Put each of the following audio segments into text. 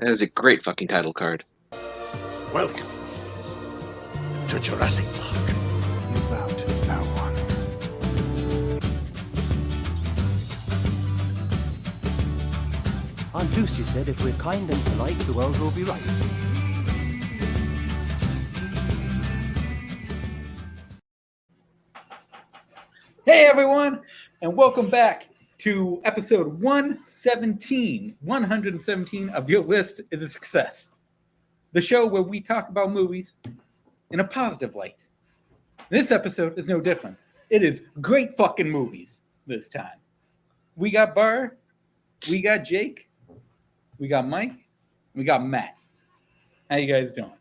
That is a great fucking title card. Welcome to Jurassic Park. Without no one. Aunt Lucy said if we're kind and polite, the world will be right. Hey everyone, and welcome back to episode 117 of Your List is a Success. The show where we talk about movies in a positive light. This episode is no different. It is great fucking movies this time. We got Burr, we got Jake, we got Mike, we got Matt. How you guys doing?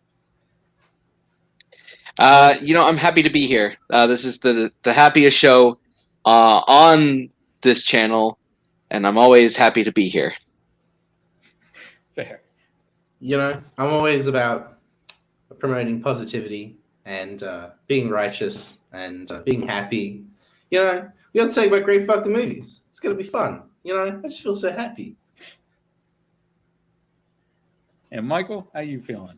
I'm happy to be here. This is the happiest show on this channel, and I'm always happy to be here. Fair. I'm always about promoting positivity and being righteous and being happy. We have to talk about great fucking movies. It's going to be fun. I just feel so happy. And Michael, how you feeling?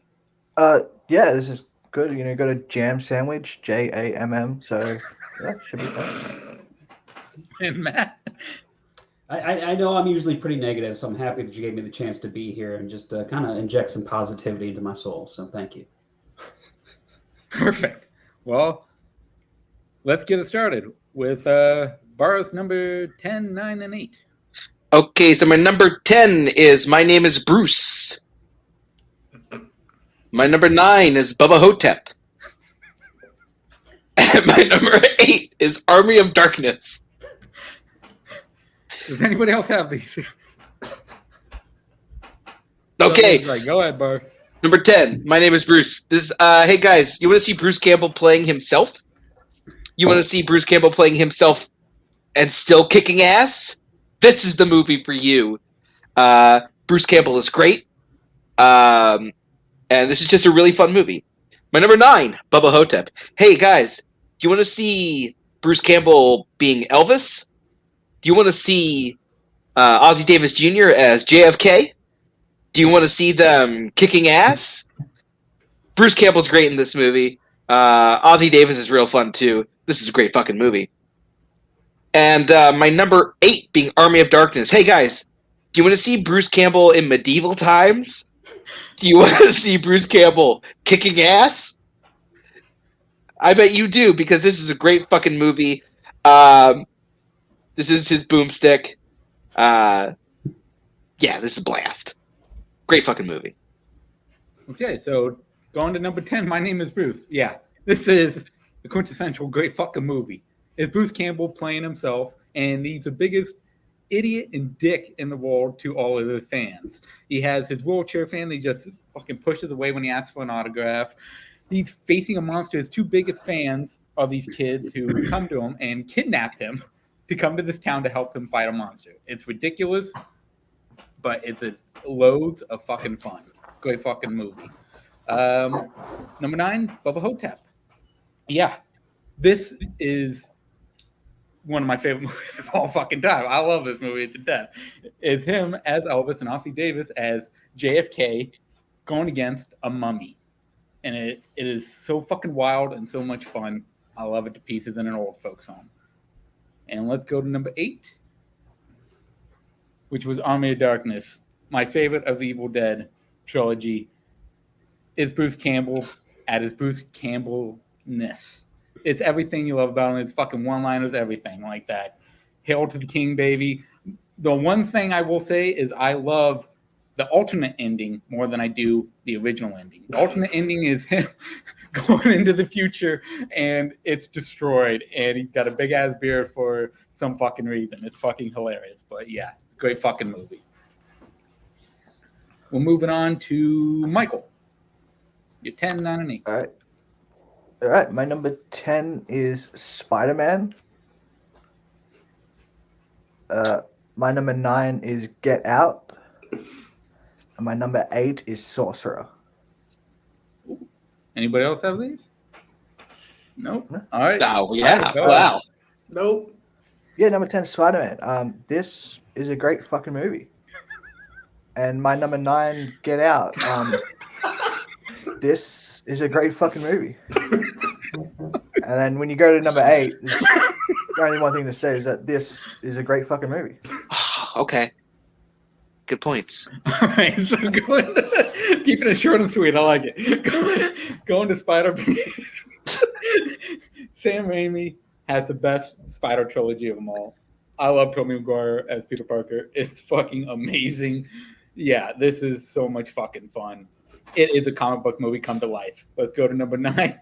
Yeah, this is good. Got a jam sandwich, JAMM. So yeah, should be fun. And Matt? I know I'm usually pretty negative, so I'm happy that you gave me the chance to be here and just kind of inject some positivity into my soul. So thank you. Perfect. Well, let's get it started with Bar's number 10, 9, and 8. Okay, so my number 10 is My Name is Bruce. My number 9 is Buffa Hotep. And my number 8 is Army of Darkness. Does anybody else have these? Okay. Go ahead, Bar. Number 10, My Name is Bruce. This hey guys, you want to see Bruce Campbell playing himself? You want to see Bruce Campbell playing himself and still kicking ass? This is the movie for you. Bruce Campbell is great. And this is just a really fun movie. My number 9, Buffa Hotep. Hey guys, do you want to see Bruce Campbell being Elvis? Do you want to see Ozzie Davis Jr. as JFK? Do you want to see them kicking ass? Bruce Campbell's great in this movie. Ozzie Davis is real fun too. This is a great fucking movie. And my number 8 being Army of Darkness. Hey guys, do you want to see Bruce Campbell in medieval times? Do you want to see Bruce Campbell kicking ass? I bet you do, because this is a great fucking movie. This is his boomstick. Yeah, this is a blast. Great fucking movie. Okay, so going to number 10, My Name is Bruce. Yeah, this is the quintessential great fucking movie. It's Bruce Campbell playing himself, and he's the biggest idiot and dick in the world to all of the fans. He has his wheelchair fan that he just fucking pushes away when he asks for an autograph. He's facing a monster. His two biggest fans are these kids who come to him and kidnap him to come to this town to help him fight a monster. It's ridiculous, but it's loads of fucking fun. Great fucking movie. Number 9, Buffa Hotep. Yeah, this is one of my favorite movies of all fucking time. I love this movie to death. It's him as Elvis and Ozzie Davis as JFK going against a mummy. And it is so fucking wild and so much fun. I love it to pieces in an old folks home. And let's go to number 8, which was Army of Darkness. My favorite of the Evil Dead trilogy is Bruce Campbell at his Bruce Campbell-ness. It's everything you love about him. It's fucking one-liners, everything like that. Hail to the King, baby. The one thing I will say is I love the alternate ending more than I do the original ending. The alternate ending is him going into the future and it's destroyed and he's got a big ass beard for some fucking reason. It's fucking hilarious. But yeah, it's a great fucking movie. We're moving on to Michael. You're 10, 9, and 8. All right. My number 10 is Spider-Man. My number 9 is Get Out. And my number 8 is Sorcerer. Anybody else have these? Nope. No. All right. Oh, yeah. All right, Wow. Nope. Yeah, number 10, Spider-Man. This is a great fucking movie. And my number 9, Get Out. This is a great fucking movie. And then when you go to number 8, the only one thing to say is that this is a great fucking movie. Okay. Good points. All right, so keeping it short and sweet. I like it. Going to Spider-Verse. Sam Raimi has the best Spider trilogy of them all. I love Tobey Maguire as Peter Parker. It's fucking amazing. Yeah, this is so much fucking fun. It is a comic book movie come to life. Let's go to number 9,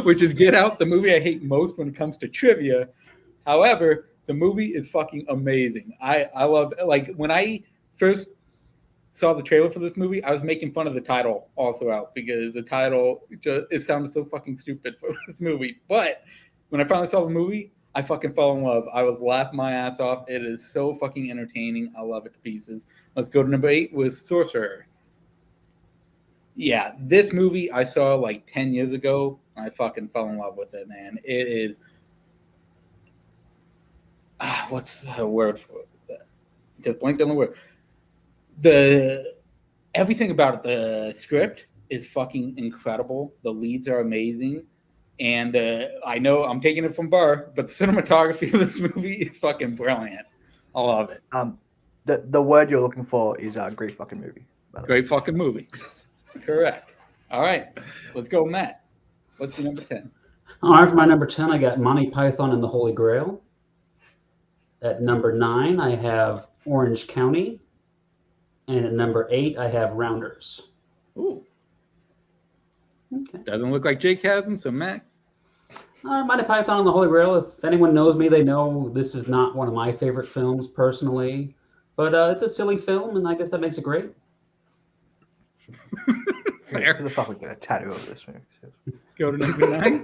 which is Get Out, the movie I hate most when it comes to trivia. However, the movie is fucking amazing. I love, like, when I first saw the trailer for this movie, I was making fun of the title all throughout because the title, it sounded so fucking stupid for this movie. But when I finally saw the movie, I fucking fell in love. I was laughing my ass off. It is so fucking entertaining. I love it to pieces. Let's go to number 8 with Sorcerer. Yeah, this movie I saw like 10 years ago. I fucking fell in love with it, man. It is... what's the word for it? Just blanked on the word. Everything about it, the script is fucking incredible. The leads are amazing. And I know I'm taking it from Burr, but the cinematography of this movie is fucking brilliant. I love it. The word you're looking for is a great fucking movie. Great fucking movie. Correct. All right. Let's go, Matt. What's your number 10? All right, for my number 10, I got Monty Python and the Holy Grail. At number 9, I have Orange County. And at number 8, I have Rounders. Ooh. Okay. Doesn't look like Jake has them, so Matt. Monty Python and the Holy Grail. If anyone knows me, they know this is not one of my favorite films personally. But it's a silly film, and I guess that makes it great. Fair. Who the fuck would get a tattoo of this movie? Go to number 9.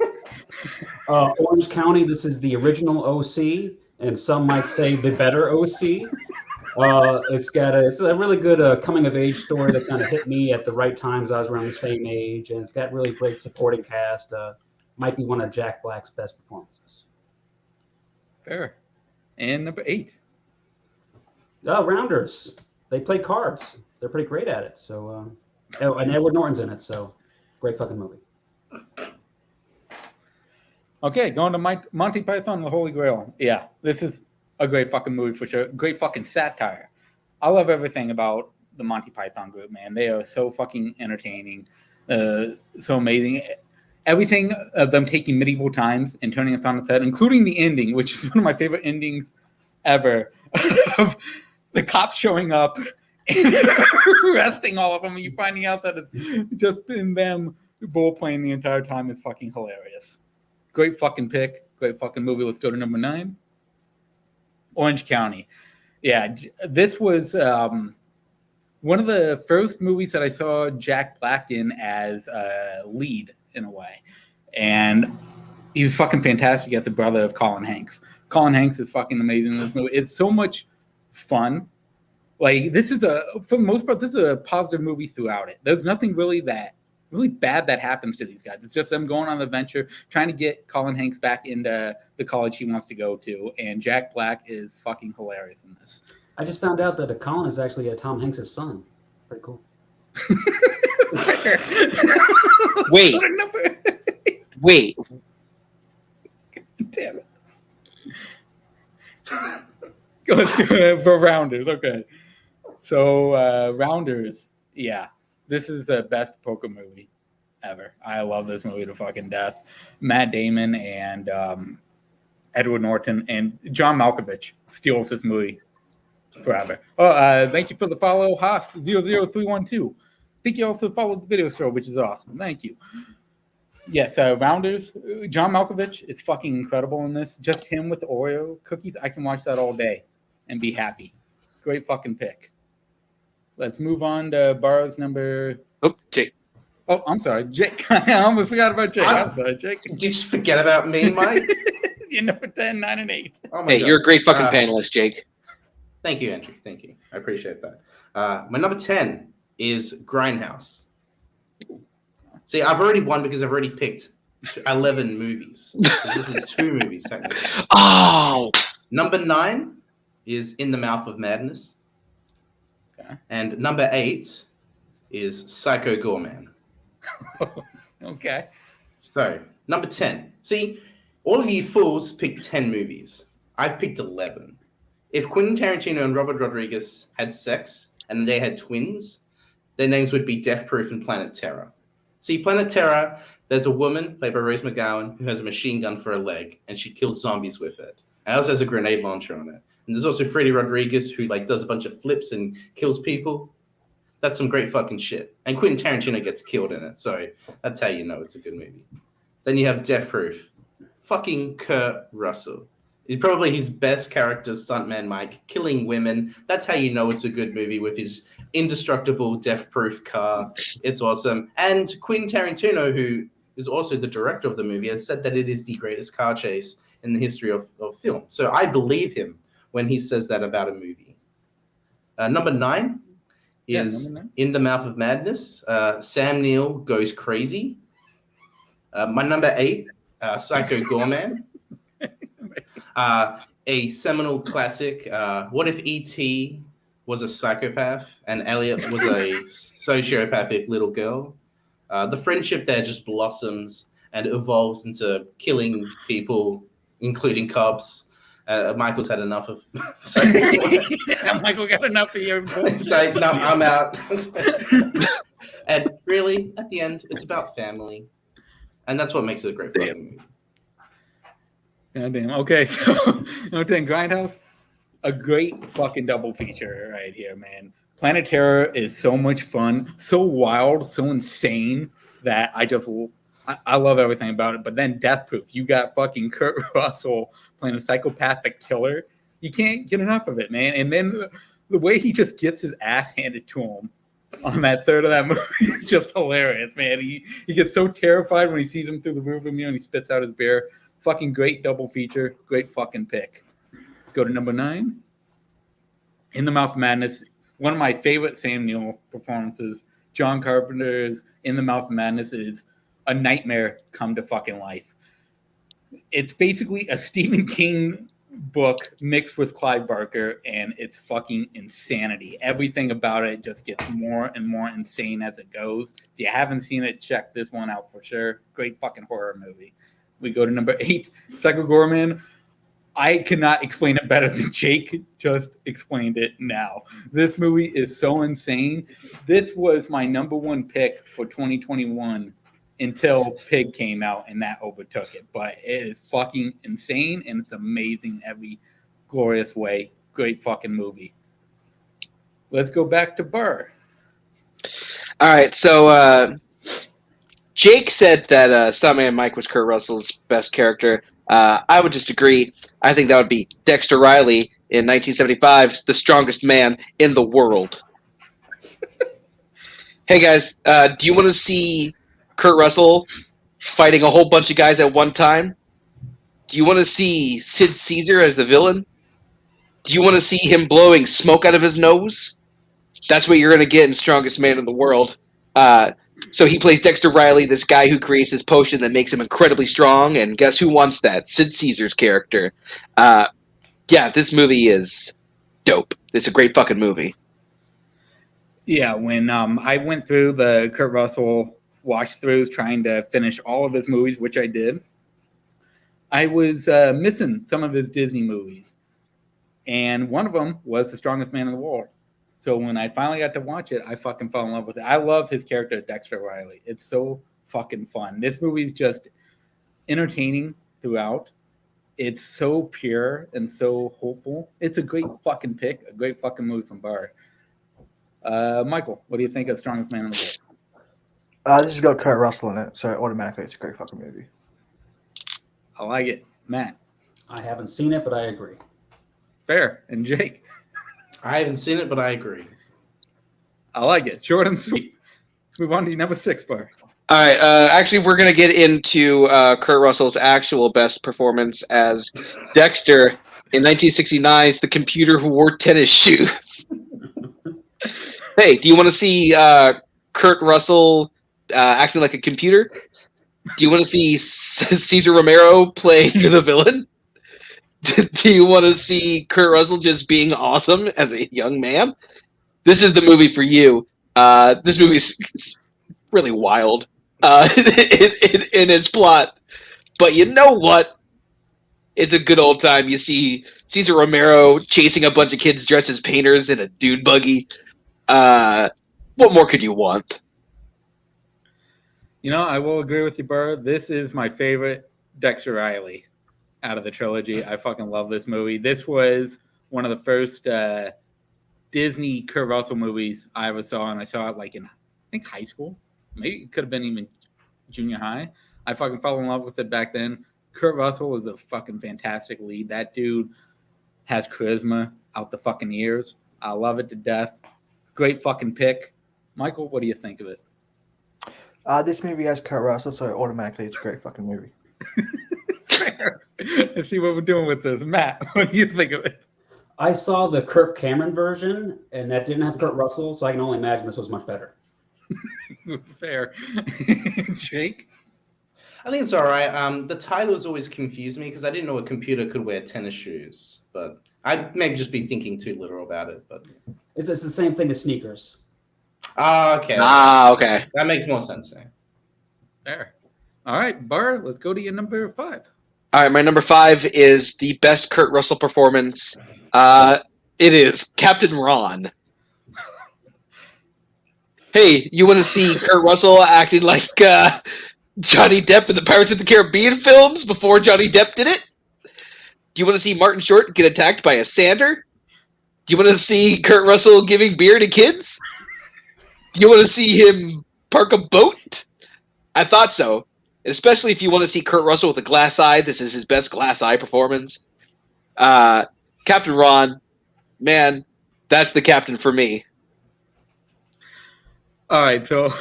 Orange County, this is the original OC, and some might say the better OC. It's a really good coming of age story that kind of hit me at the right times. I was around the same age, and it's got really great supporting cast. Might be one of Jack Black's best performances. Fair. And number 8. Rounders. They play cards. They're pretty great at it. So, and Edward Norton's in it. So, great fucking movie. Okay, going to Monty Python and the Holy Grail. Yeah, this is a great fucking movie for sure. Great fucking satire. I love everything about the Monty Python group, man. They are so fucking entertaining, so amazing. Everything of them taking medieval times and turning it on its head, including the ending, which is one of my favorite endings ever, of the cops showing up and arresting all of them, and you finding out that it's just been them role playing the entire time. Is fucking hilarious. Great fucking pick. Great fucking movie. Let's go to number 9. Orange County. Yeah, this was one of the first movies that I saw Jack Black in as a lead in a way. And he was fucking fantastic as the brother of Colin Hanks. Colin Hanks is fucking amazing in this movie. It's so much fun. Like, for the most part, this is a positive movie throughout it. There's nothing really bad that happens to these guys. It's just them going on the adventure, trying to get Colin Hanks back into the college he wants to go to. And Jack Black is fucking hilarious in this. I just found out that Colin is actually Tom Hanks' son. Pretty cool. Wait. Wait. Damn it. Let's go for Rounders. Okay. So, Rounders. Yeah. This is the best poker movie ever. I love this movie to fucking death. Matt Damon and Edward Norton and John Malkovich steals this movie forever. Oh, thank you for the follow, Haas00312. Thank you also followed the video store, which is awesome. Thank you. Yes, Rounders. John Malkovich is fucking incredible in this. Just him with Oreo cookies. I can watch that all day and be happy. Great fucking pick. Let's move on to Barrow's number. Oh, Jake. Oh, I'm sorry, Jake. I almost forgot about Jake. I'm sorry, Jake. Did you just forget about me, Mike? You're number 10, 9, and 8. Oh my Hey, God. you're a great fucking panelist, Jake. Thank you, Andrew. Thank you. I appreciate that. My number 10 is Grindhouse. See, I've already won because I've already picked 11 movies. This is 2 movies, technically. Oh! Number 9 is In the Mouth of Madness. Okay. And number 8 is Psycho Gorman. Okay. So, number 10. See, all of you fools picked 10 movies. I've picked 11. If Quentin Tarantino and Robert Rodriguez had sex and they had twins, their names would be Death Proof and Planet Terror. See, Planet Terror, there's a woman played by Rose McGowan who has a machine gun for a leg and she kills zombies with it. And also has a grenade launcher on it. And there's also Freddy Rodriguez who does a bunch of flips and kills people. That's some great fucking shit. And Quentin Tarantino gets killed in it, so that's how you know it's a good movie. Then you have Death Proof. Fucking Kurt Russell. He's probably his best character, Stuntman Mike, killing women. That's how you know it's a good movie with his indestructible death-proof car. It's awesome. And Quentin Tarantino, who is also the director of the movie, has said that it is the greatest car chase in the history of film. So I believe him when he says that about a movie. Number 9 is number 9. In the Mouth of Madness. Sam Neill Goes Crazy. My number 8, Psycho Gorman. A seminal classic. What if E.T. was a psychopath and Elliot was a sociopathic little girl? The friendship there just blossoms and evolves into killing people, including cops. Michael's had enough of. Yeah, Michael got enough of your. So no, I'm out. And really, at the end, it's about family, and that's what makes it a great fucking movie. God damn. Okay, so number 10, Grindhouse. A great fucking double feature right here, man. Planet Terror is so much fun, so wild, so insane that I love everything about it. But then Death Proof, you got fucking Kurt Russell playing a psychopathic killer. You can't get enough of it, man. And then the way he just gets his ass handed to him on that third of that movie is just hilarious, man. He gets so terrified when he sees him through the rearview mirror and he spits out his beer. Fucking great double feature. Great fucking pick. Let's go to number 9. In the Mouth of Madness. One of my favorite Sam Neill performances. John Carpenter's In the Mouth of Madness is a nightmare come to fucking life. It's basically a Stephen King book mixed with Clive Barker, and it's fucking insanity. Everything about it just gets more and more insane as it goes. If you haven't seen it, check this one out for sure. Great fucking horror movie. We go to number 8, Psycho Gorman. I cannot explain it better than Jake just explained it now. This movie is so insane. This was my number 1 pick for 2021 until Pig came out and that overtook it. But it is fucking insane and it's amazing in every glorious way. Great fucking movie. Let's go back to Burr. All right, so Jake said that Stuntman Mike was Kurt Russell's best character. I would disagree. I think that would be Dexter Riley in 1975's The Strongest Man in the World. Hey, guys, do you want to see Kurt Russell fighting a whole bunch of guys at one time? Do you want to see Sid Caesar as the villain? Do you want to see him blowing smoke out of his nose? That's what you're going to get in Strongest Man in the World. So he plays Dexter Riley, this guy who creates this potion that makes him incredibly strong, and guess who wants that? Sid Caesar's character. Yeah, this movie is dope. It's a great fucking movie. Yeah, when I went through the Kurt Russell watch-throughs trying to finish all of his movies, which I did, I was missing some of his Disney movies. And one of them was The Strongest Man in the World. So when I finally got to watch it, I fucking fell in love with it. I love his character, Dexter Riley. It's so fucking fun. This movie's just entertaining throughout. It's so pure and so hopeful. It's a great fucking pick, a great fucking movie from Barr. Michael, what do you think of Strongest Man in the World? This has got Kurt Russell in it, so automatically it's a great fucking movie. I like it. Matt? I haven't seen it, but I agree. Fair. And Jake? I haven't seen it, but I agree. I like it. Short and sweet. Let's move on to number 6, Barr. All right. Actually, we're going to get into Kurt Russell's actual best performance as Dexter in 1969's The Computer Who Wore Tennis Shoes. Hey, do you want to see Kurt Russell acting like a computer? Do you want to see Cesar Romero playing the villain? Do you want to see Kurt Russell just being awesome as a young man? this is the movie for you. This movie's really wild in its plot. But you know what? It's a good old time. You see Cesar Romero chasing a bunch of kids dressed as painters in a dude buggy. What more could you want? You know, I will agree with you, Burr. This is my favorite Dexter Riley out of the trilogy. I fucking love this movie. This was one of the first Disney Kurt Russell movies I ever saw, and I saw it like in, I think, high school. Maybe it could have been even junior high. I fucking fell in love with it back then. Kurt Russell was a fucking fantastic lead. That dude has charisma out the fucking ears. I love it to death. Great fucking pick. Michael, what do you think of it? This movie has Kurt Russell, so automatically it's a great fucking movie. Fair. Let's see what we're doing with this. Matt, what do you think of it? I saw the Kirk Cameron version, and that didn't have Kurt Russell, so I can only imagine this was much better. Fair. Jake? I think it's all right. The titles always confused me because I didn't know a computer could wear tennis shoes, but I may just be thinking too literal about it. But It's the same thing as sneakers. okay. Okay. That makes more sense now. Fair. All right, Bar, let's go to your number 5. All right, my number 5 is the best Kurt Russell performance. It is Captain Ron. Hey, you want to see Kurt Russell acting like Johnny Depp in the Pirates of the Caribbean films before Johnny Depp did it? Do you want to see Martin Short get attacked by a sander? Do you want to see Kurt Russell giving beer to kids? Do you want to see him park a boat? I thought so. Especially if you want to see Kurt Russell with a glass eye. This is his best glass eye performance. Captain Ron, man, that's the captain for me. All right, so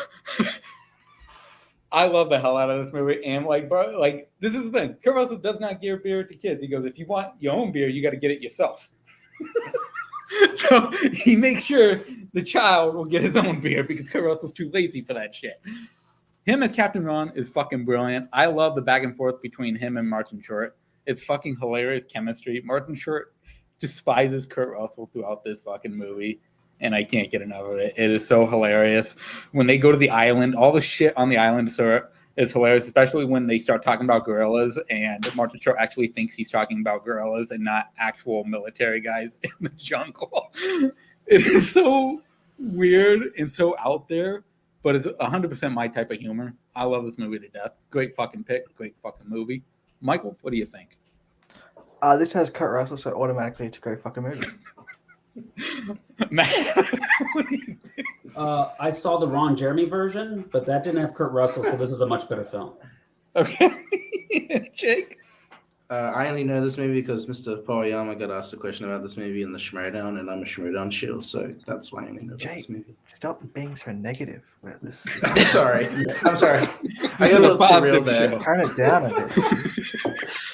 I love the hell out of this movie. And like, bro, like this is the thing. Kurt Russell does not give beer to kids. He goes, if you want your own beer, you got to get it yourself. So he makes sure the child will get his own beer because Kurt Russell's too lazy for that shit. Him as Captain Ron is fucking brilliant. I love the back and forth between him and Martin Short. It's fucking hilarious chemistry. Martin Short despises Kurt Russell throughout this fucking movie, and I can't get enough of it. It is so hilarious. When they go to the island, all the shit on the island is hilarious, especially when they start talking about gorillas, and Martin Short actually thinks he's talking about gorillas and not actual military guys in the jungle. It is so weird and so out there, but it's 100% my type of humor. I love this movie to death. Great fucking pick. Great fucking movie. Michael, what do you think? This has Kurt Russell, so automatically it's a great fucking movie. Matt, what do you think? I saw the Ron Jeremy version, but that didn't have Kurt Russell, so this is a much better film. Okay. Jake? I only know this movie because Mr. Poriyama got asked a question about this movie in the Shmurdown, and I'm a Shmurdown shield, so that's why I only know about this movie. Stop being so negative with this. I'm sorry. I got a little too real there. Turn it down a bit.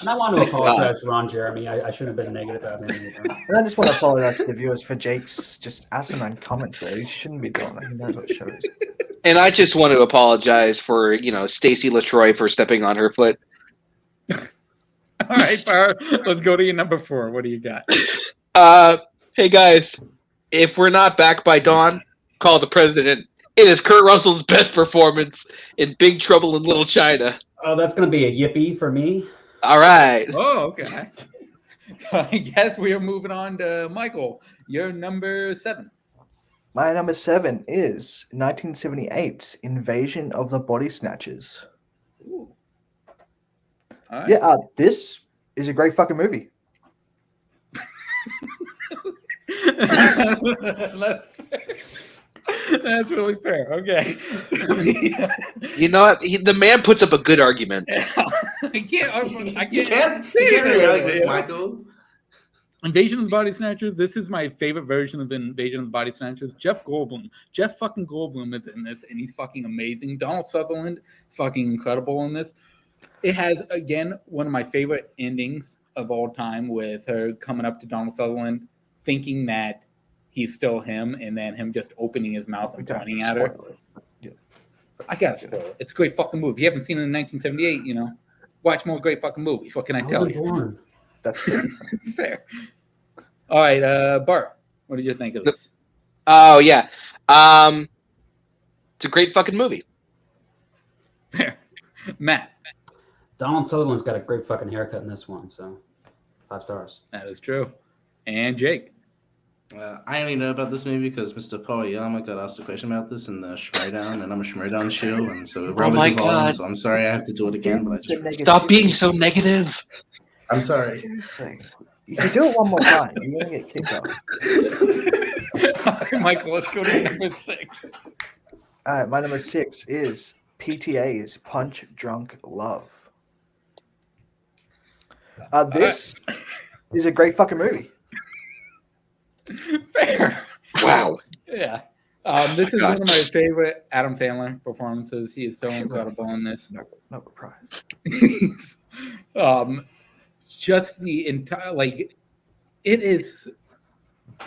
And I want to apologize to Ron Jeremy. I shouldn't have been negative about him. And I just want to apologize to the viewers for Jake's just asinine commentary. He shouldn't be doing that. He knows what show is. And I just want to apologize for, Stacey LaTroy for stepping on her foot. All right, Bar, let's go to your number 4. What do you got? Hey, guys, if we're not back by dawn, call the president. It is Kurt Russell's best performance in Big Trouble in Little China. Oh, that's going to be a yippee for me. All right. Oh, okay. So I guess we are moving on to Michael. Your number 7. My number 7 is 1978's Invasion of the Body Snatchers. Ooh. All right. Yeah, this is a great fucking movie. That's fair. That's really fair. Okay. You know what? The man puts up a good argument. I can't really argue with Michael. Invasion of the Body Snatchers. This is my favorite version of Invasion of the Body Snatchers. Jeff fucking Goldblum is in this, and he's fucking amazing. Donald Sutherland is fucking incredible in this. It has, again, one of my favorite endings of all time with her coming up to Donald Sutherland, thinking that he's still him, and then him just opening his mouth and pointing at her. Yeah. I gotta spoil it. It's a great fucking movie. If you haven't seen it in 1978, watch more great fucking movies. What can I tell you? Born. That's Fair. All right, Bart, what did you think of this? Oh yeah. It's a great fucking movie. Fair. Matt. Donald Sutherland's got a great fucking haircut in this one, so 5 stars. That is true. And Jake. I only know about this movie because Mr. Poyama got asked a question about this in the Shmurdown, and I'm a Shmurdown shill, and so Robert my Duvall, God. so I'm sorry I have to do it again, but I just Stop being so negative. I'm sorry. Seriously. If you do it one more time, you're going to get kicked off. Michael, let's go to number 6. All right, my number 6 is PTA's Punch Drunk Love. This is a great fucking movie. Fair. Wow. Yeah. This is one of my favorite Adam Sandler performances. He is so incredible in this. No surprise. Just the entire, like, it is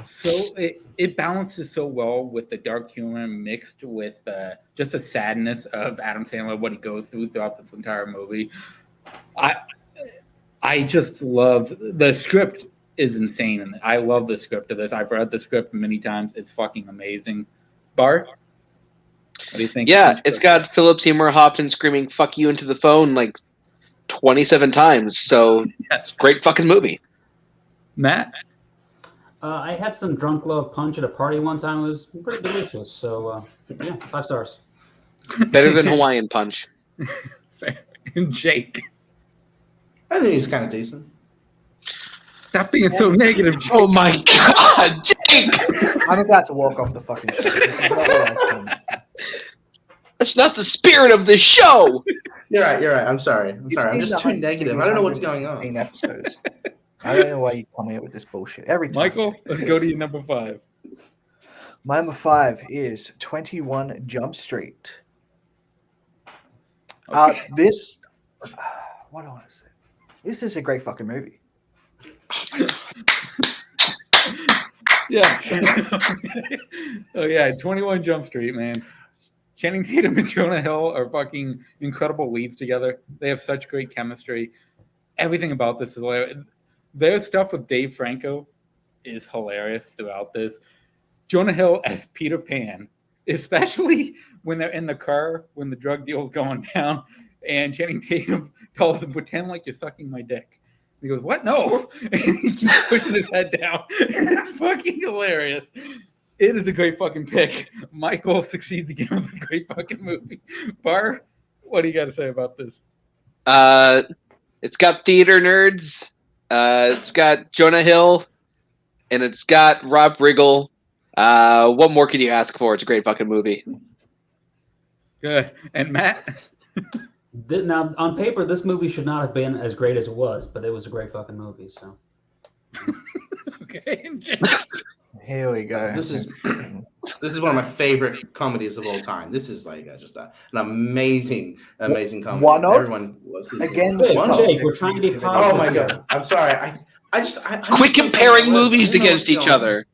so, it balances so well with the dark humor mixed with just the sadness of Adam Sandler, what he goes throughout this entire movie. I just love the script. Is insane, and I love the script of this. I've read the script many times. It's fucking amazing. Bart, what do you think? Yeah, it's got Philip Seymour Hoffman screaming "fuck you" into the phone like 27 times. So Yes. great fucking movie. Matt. I had some drunk love punch at a party one time. It was pretty delicious. So, yeah, 5 stars. Better than Hawaiian Punch. Fair. And Jake. I think he's kind of decent. Stop being so negative, Jake. Oh my God, Jake! I'm about to walk off the fucking show. This is not what I was telling you. That's not the spirit of the show. You're right. I'm sorry. I'm You've sorry. I'm seen just the too negative. I don't know what's going on. 116 episodes. I don't know why you come here with this bullshit every time. Michael, let's go to your number 5. My number 5 is 21 Jump Street. This, what do I want to say? This is a great fucking movie. Yeah. Oh yeah, 21 Jump Street, man. Channing Tatum and Jonah Hill are fucking incredible leads together. They have such great chemistry. Everything about this is hilarious. Their stuff with Dave Franco is hilarious throughout this. Jonah Hill as Peter Pan, especially when they're in the car when the drug deal's going down, and Channing Tatum tells him, "Pretend like you're sucking my dick." He goes, "What? No!" And he keeps pushing his head down. It's fucking hilarious. It is a great fucking pick. Michael succeeds again with a great fucking movie. Bar, what do you got to say about this? It's got theater nerds. It's got Jonah Hill, and it's got Rob Riggle. What more can you ask for? It's a great fucking movie. Good. And Matt? Now, on paper, this movie should not have been as great as it was, but it was a great fucking movie. So, Okay. And Jake? Here we go. This is one of my favorite comedies of all time. This is like just an amazing comedy. One of? Everyone loves this. Again, Jake, One of? we're trying to be positive. Oh my God! I'm sorry. I Quit comparing movies I don't know against what's each going on. other.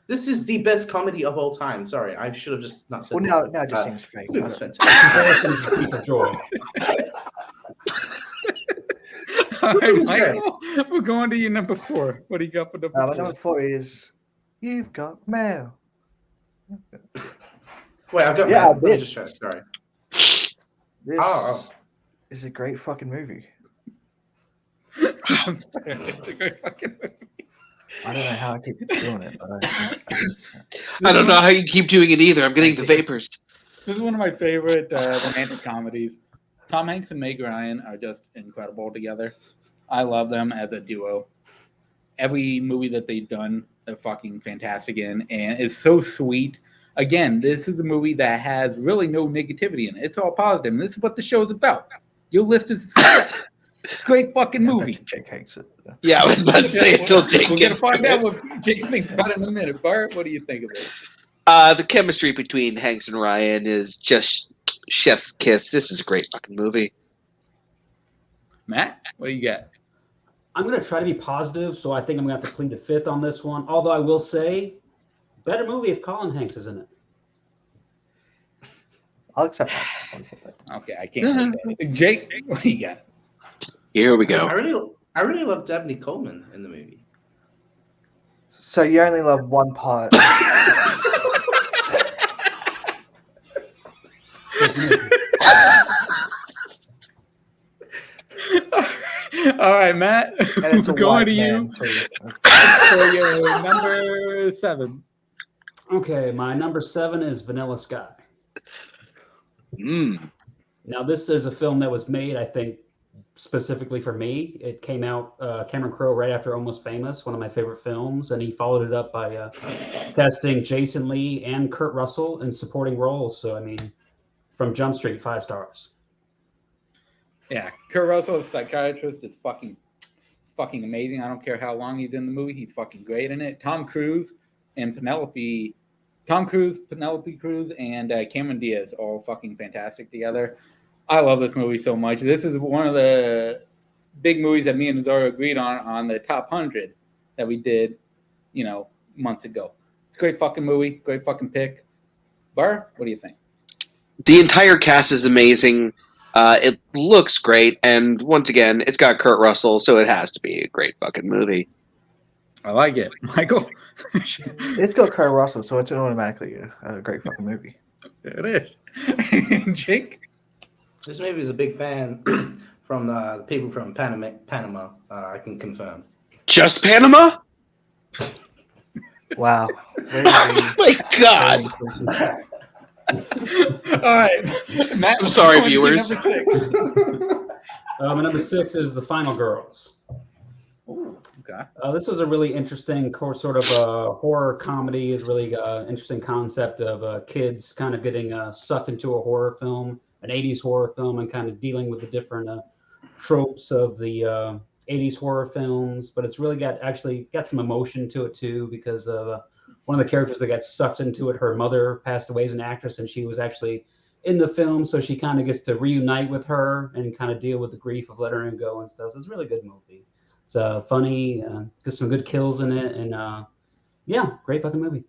This is the best comedy of all time. Sorry, I should have just not said. Well, that. now it just seems fake. It was fantastic. Piece of joy. All right, was great. Michael, we're going to your number 4. What do you got for number My 4? number 4 is You've Got Mail. Wait, I've got Yeah, Let me this. just check, sorry. This Oh. is a great fucking movie. It's a great fucking movie. I don't know how I keep doing it, but I don't know how you keep doing it either. I'm getting the vapors. This is one of my favorite romantic comedies. Tom Hanks and Meg Ryan are just incredible together. I love them as a duo. Every movie that they've done, they're fucking fantastic in, and it's so sweet. Again, this is a movie that has really no negativity in it. It's all positive, and this is what the show's about. Your list is success. It's a great fucking movie. Jake hates it. Yeah, I was about to say until Jake We're gonna gets find to out it. what Jake thinks about it in a minute. Bart, what do you think of it? The chemistry between Hanks and Ryan is just chef's kiss. This is a great fucking movie. Matt, what do you got? I'm going to try to be positive, so I think I'm going to have to plead the fifth on this one. Although I will say, better movie if Colin Hanks is in it. I'll accept that. Okay, I can't really say anything. Jake, what do you got? Here we go. I really love Dabney Coleman in the movie. So you only love one part. All right, Matt. And it's a Going white to you man too. for your number 7. Okay, my number 7 is Vanilla Sky. Mm. Now, this is a film that was made, I think, specifically for me. It came out, Cameron Crowe, right after Almost Famous, one of my favorite films, and he followed it up by casting Jason Lee and Kurt Russell in supporting roles. So, I mean, from Jump Street, 5 stars. Yeah, Kurt Russell, psychiatrist, is fucking amazing. I don't care how long he's in the movie; he's fucking great in it. Tom Cruise, Penelope Cruz, and Cameron Diaz all fucking fantastic together. I love this movie so much. This is one of the big movies that me and Zara agreed on the top 100 that we did, months ago. It's a great fucking movie, great fucking pick. Bar, what do you think? The entire cast is amazing. It looks great, and once again, it's got Kurt Russell, so it has to be a great fucking movie. I like it, Michael. It's got Kurt Russell, so it's automatically a great fucking movie. There it is. Jake? This movie is a big fan from the people from Panama. I can confirm. Just Panama? Wow. Oh my God. All right, Matt. I'm sorry, going to viewers. Number 6. My number 6 is The Final Girls. Ooh, okay. This was a really interesting sort of horror comedy. It's really interesting concept of kids kind of getting sucked into a horror film, an 80s horror film, and kind of dealing with the different tropes of the 80s horror films. But it's really got some emotion to it too, because of one of the characters that got sucked into it, her mother passed away as an actress, and she was actually in the film, so she kind of gets to reunite with her and kind of deal with the grief of letting her go and stuff. So it's a really good movie. It's funny, got some good kills in it, and yeah, great fucking movie.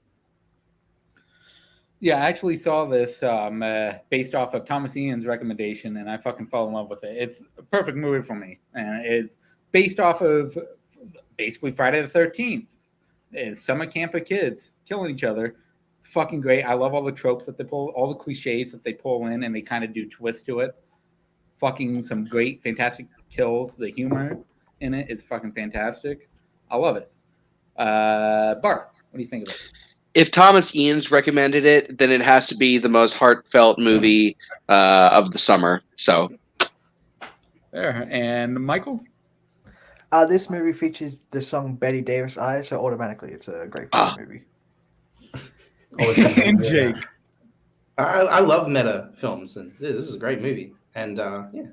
Yeah, I actually saw this based off of Thomas Ian's recommendation, and I fucking fell in love with it. It's a perfect movie for me, and it's based off of basically Friday the 13th. It's summer camp of kids killing each other. Fucking great. I love all the tropes that they pull, all the cliches that they pull in, and they kind of do twist to it. Fucking some great, fantastic kills. The humor in it is fucking fantastic. I love it. Bart, what do you think of it? If Thomas Ian's recommended it, then it has to be the most heartfelt movie of the summer. So, There. And Michael? This movie features the song Betty Davis Eyes, so automatically it's a great fucking movie. And Jake. I love meta films, and this is a great movie. And yeah.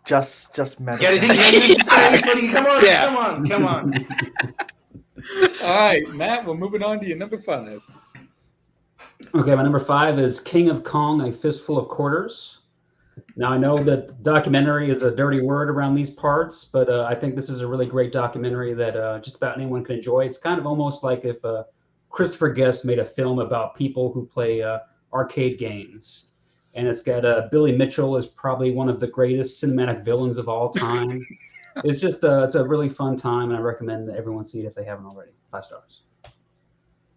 Just meta. You got anything to say, buddy? Come on, Yeah. come on. All right, Matt, we're moving on to your number 5. Okay, my number 5 is King of Kong, A Fistful of Quarters. Now, I know that documentary is a dirty word around these parts, but I think this is a really great documentary that just about anyone can enjoy. It's kind of almost like if Christopher Guest made a film about people who play arcade games. And it's got Billy Mitchell is probably one of the greatest cinematic villains of all time. It's just it's a really fun time, and I recommend that everyone see it if they haven't already. 5 stars.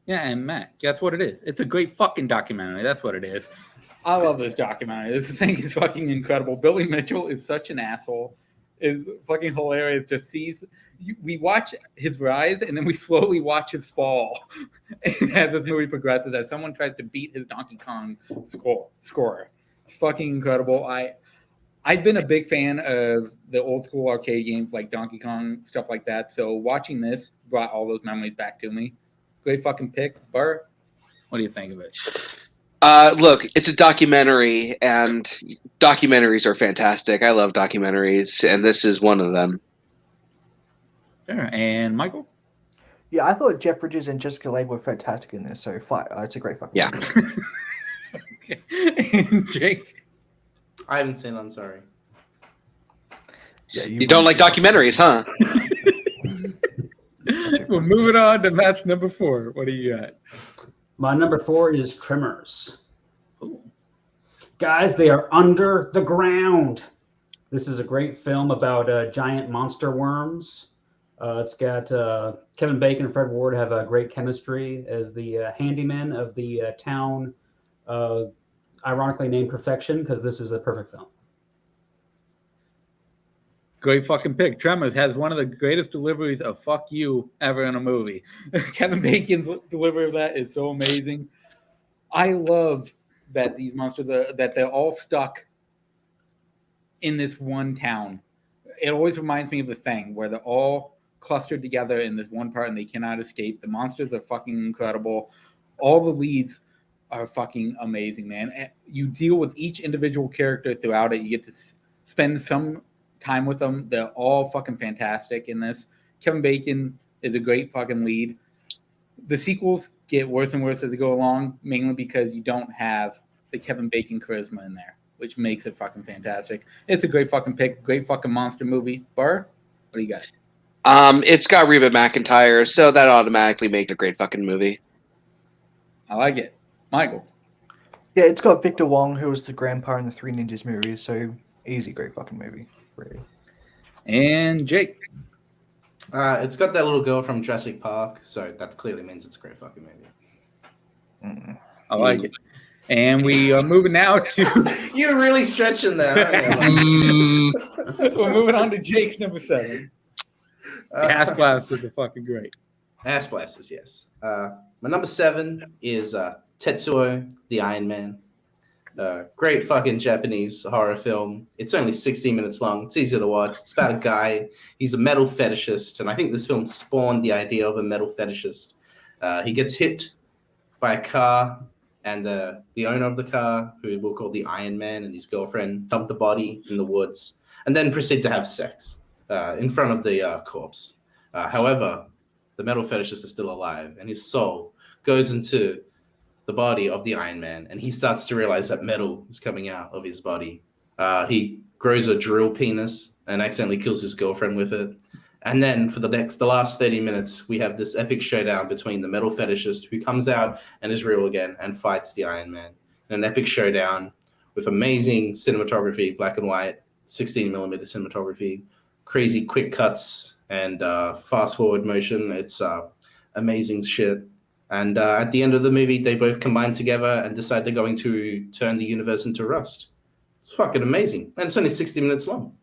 Yeah, and Matt, guess what it is? It's a great fucking documentary. That's what it is. I love this documentary. This thing is fucking incredible. Billy Mitchell is such an asshole. It's fucking hilarious. We watch his rise, and then we slowly watch his fall as this movie progresses, as someone tries to beat his Donkey Kong score. It's fucking incredible. I've been a big fan of the old school arcade games like Donkey Kong, stuff like that. So watching this brought all those memories back to me. Great fucking pick. Bart, what do you think of it? Look, it's a documentary, and documentaries are fantastic. I love documentaries, and this is one of them. Sure. And Michael? Yeah, I thought Jeff Bridges and Jessica Lange were fantastic in this, so it's a great fucking movie. Okay. And Jake? I haven't seen it, I'm sorry. Yeah, You don't like documentaries, huh? We're moving on to match number 4. What do you got? My number 4 is Tremors. Ooh. Guys, they are under the ground. This is a great film about giant monster worms. It's got Kevin Bacon and Fred Ward have a great chemistry as the handyman of the town, ironically named Perfection, because this is a perfect film. Great fucking pick. Tremors has one of the greatest deliveries of "fuck you" ever in a movie. Kevin Bacon's delivery of that is so amazing. I love that these monsters that they're all stuck in this one town. It always reminds me of The Thing, where they're all clustered together in this one part and they cannot escape. The monsters are fucking incredible. All the leads are fucking amazing, man. You deal with each individual character throughout it. You get to spend some time with them. They're all fucking fantastic in this. Kevin Bacon is a great fucking lead. The sequels get worse and worse as they go along, mainly because you don't have the Kevin Bacon charisma in there, which makes it fucking fantastic. It's a great fucking pick, great fucking monster movie. Burr, what do you got? It's got Reba McEntire, so that automatically makes it a great fucking movie. I like it. Michael. Yeah, it's got Victor Wong, who was the grandpa in the Three Ninjas movies, so easy, great fucking movie. Really. And Jake. It's got that little girl from Jurassic Park, so that clearly means it's a great fucking movie. I like it. And we are moving now to... You're really stretching there. We're moving on to Jake's number 7. Ass Blasters are fucking great. Ass Blasters, yes. My number 7 is Tetsuo the Iron Man. Great fucking Japanese horror film. It's only 16 minutes long. It's easy to watch. It's about a guy. He's a metal fetishist, and I think this film spawned the idea of a metal fetishist. He gets hit by a car, and the owner of the car, who we'll call the Iron Man, and his girlfriend dump the body in the woods, and then proceed to have sex in front of the corpse. However, the metal fetishist is still alive, and his soul goes into the body of the Iron Man, and he starts to realize that metal is coming out of his body. He grows a drill penis and accidentally kills his girlfriend with it. And then for the last 30 minutes, we have this epic showdown between the metal fetishist, who comes out and is real again and fights the Iron Man. An epic showdown with amazing cinematography, black and white, 16mm cinematography, crazy quick cuts, and fast forward motion. It's amazing shit. And at the end of the movie, they both combine together and decide they're going to turn the universe into rust. It's fucking amazing. And it's only 60 minutes long.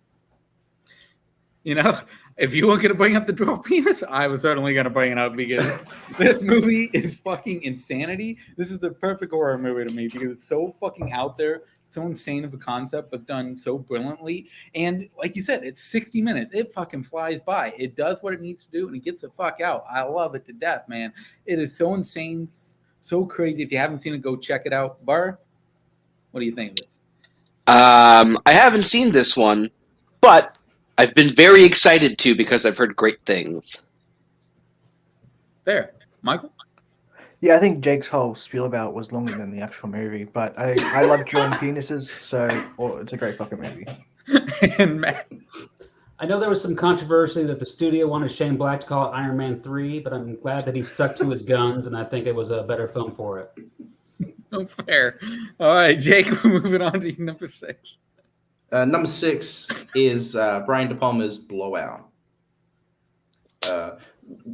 You know, if you weren't going to bring up the drill penis, I was certainly going to bring it up, because this movie is fucking insanity. This is the perfect horror movie to me, because it's so fucking out there, so insane of a concept, but done so brilliantly. And like you said, it's 60 minutes. It fucking flies by. It does what it needs to do, and it gets the fuck out. I love it to death, man. It is so insane, so crazy. If you haven't seen it, go check it out. Bar, what do you think of it? I haven't seen this one, but I've been very excited to, because I've heard great things. There. Michael? Yeah, I think Jake's whole spiel about it was longer than the actual movie, but I love drawing penises, so it's a great fucking movie. And Matt? I know there was some controversy that the studio wanted Shane Black to call it Iron Man 3, but I'm glad that he stuck to his guns, and I think it was a better film for it. No fair. All right, Jake, we're moving on to number 6. Number 6 is Brian De Palma's Blowout.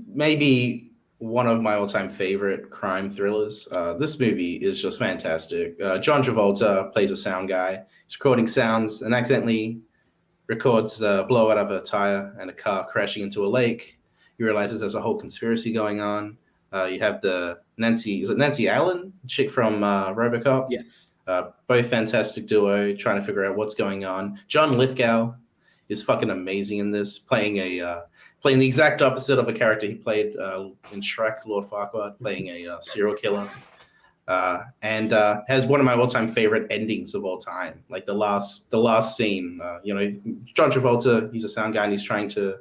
Maybe one of my all-time favorite crime thrillers. This movie is just fantastic. John Travolta plays a sound guy. He's recording sounds and accidentally records the blowout of a tire and a car crashing into a lake. He realizes there's a whole conspiracy going on. You have the Nancy Allen, chick from RoboCop? Yes. Both fantastic duo, trying to figure out what's going on. John Lithgow is fucking amazing in this, playing the exact opposite of a character he played in Shrek, Lord Farquaad, playing a serial killer. And has one of my all-time favorite endings of all time. Like the last scene, John Travolta, he's a sound guy, and he's trying to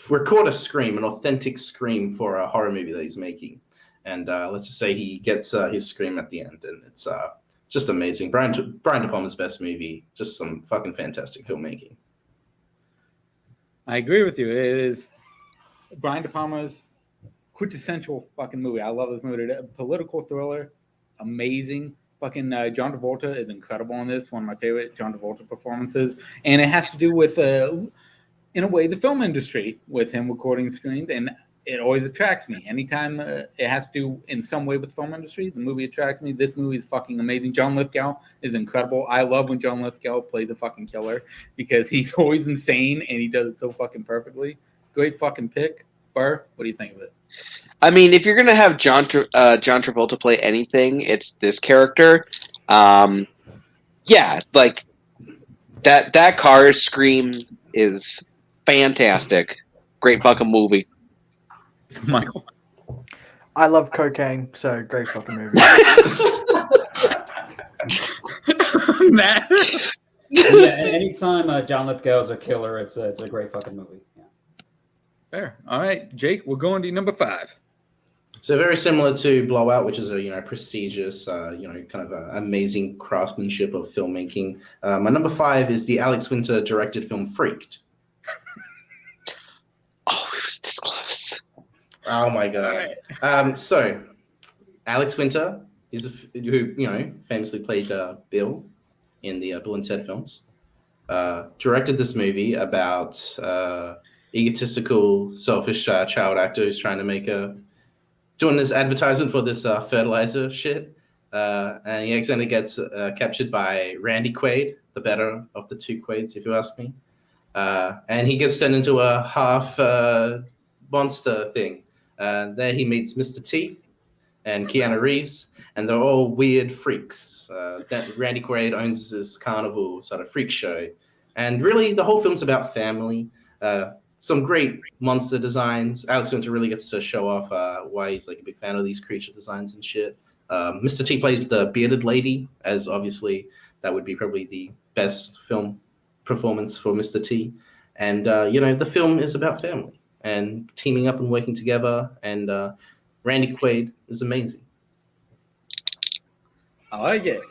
record a scream, an authentic scream for a horror movie that he's making. And let's just say he gets his scream at the end, and it's just amazing. Brian De Palma's best movie, just some fucking fantastic filmmaking. I agree with you. It is Brian De Palma's quintessential fucking movie. I love this movie. A political thriller, amazing. Fucking John Travolta is incredible in this. One of my favorite John Travolta performances, and it has to do with in a way, the film industry with him recording screens, and it always attracts me. Anytime it has to do in some way with the film industry, the movie attracts me. This movie is fucking amazing. John Lithgow is incredible. I love when John Lithgow plays a fucking killer because he's always insane and he does it so fucking perfectly. Great fucking pick. Burr, what do you think of it? I mean, if you're gonna have John Travolta play anything, it's this character. Yeah, like that car scream is fantastic. Great fucking movie. Michael. I love cocaine, so great fucking movie. Matt. Yeah, anytime John Lithgow is a killer, it's a great fucking movie. Yeah. Fair. All right, Jake, we're going to number 5. So very similar to Blowout, which is a prestigious, kind of amazing craftsmanship of filmmaking. My number 5 is the Alex Winter directed film Freaked. Oh, it was this close. Oh my god! So Alex Winter is who famously played Bill in the Bill and Ted films. Directed this movie about egotistical, selfish child actor who's trying to make doing this advertisement for this fertilizer shit, and he accidentally gets captured by Randy Quaid, the better of the two Quaids, if you ask me. And he gets turned into a half monster thing. There he meets Mr. T and Keanu Reeves, and they're all weird freaks. Randy Quaid owns this carnival sort of freak show. And really, the whole film's about family. Some great monster designs. Alex Winter really gets to show off why he's like a big fan of these creature designs and shit. Mr. T plays the bearded lady, as obviously that would be probably the best film performance for Mr. T. And, the film is about family and teaming up and working together. And Randy Quaid is amazing. I like it.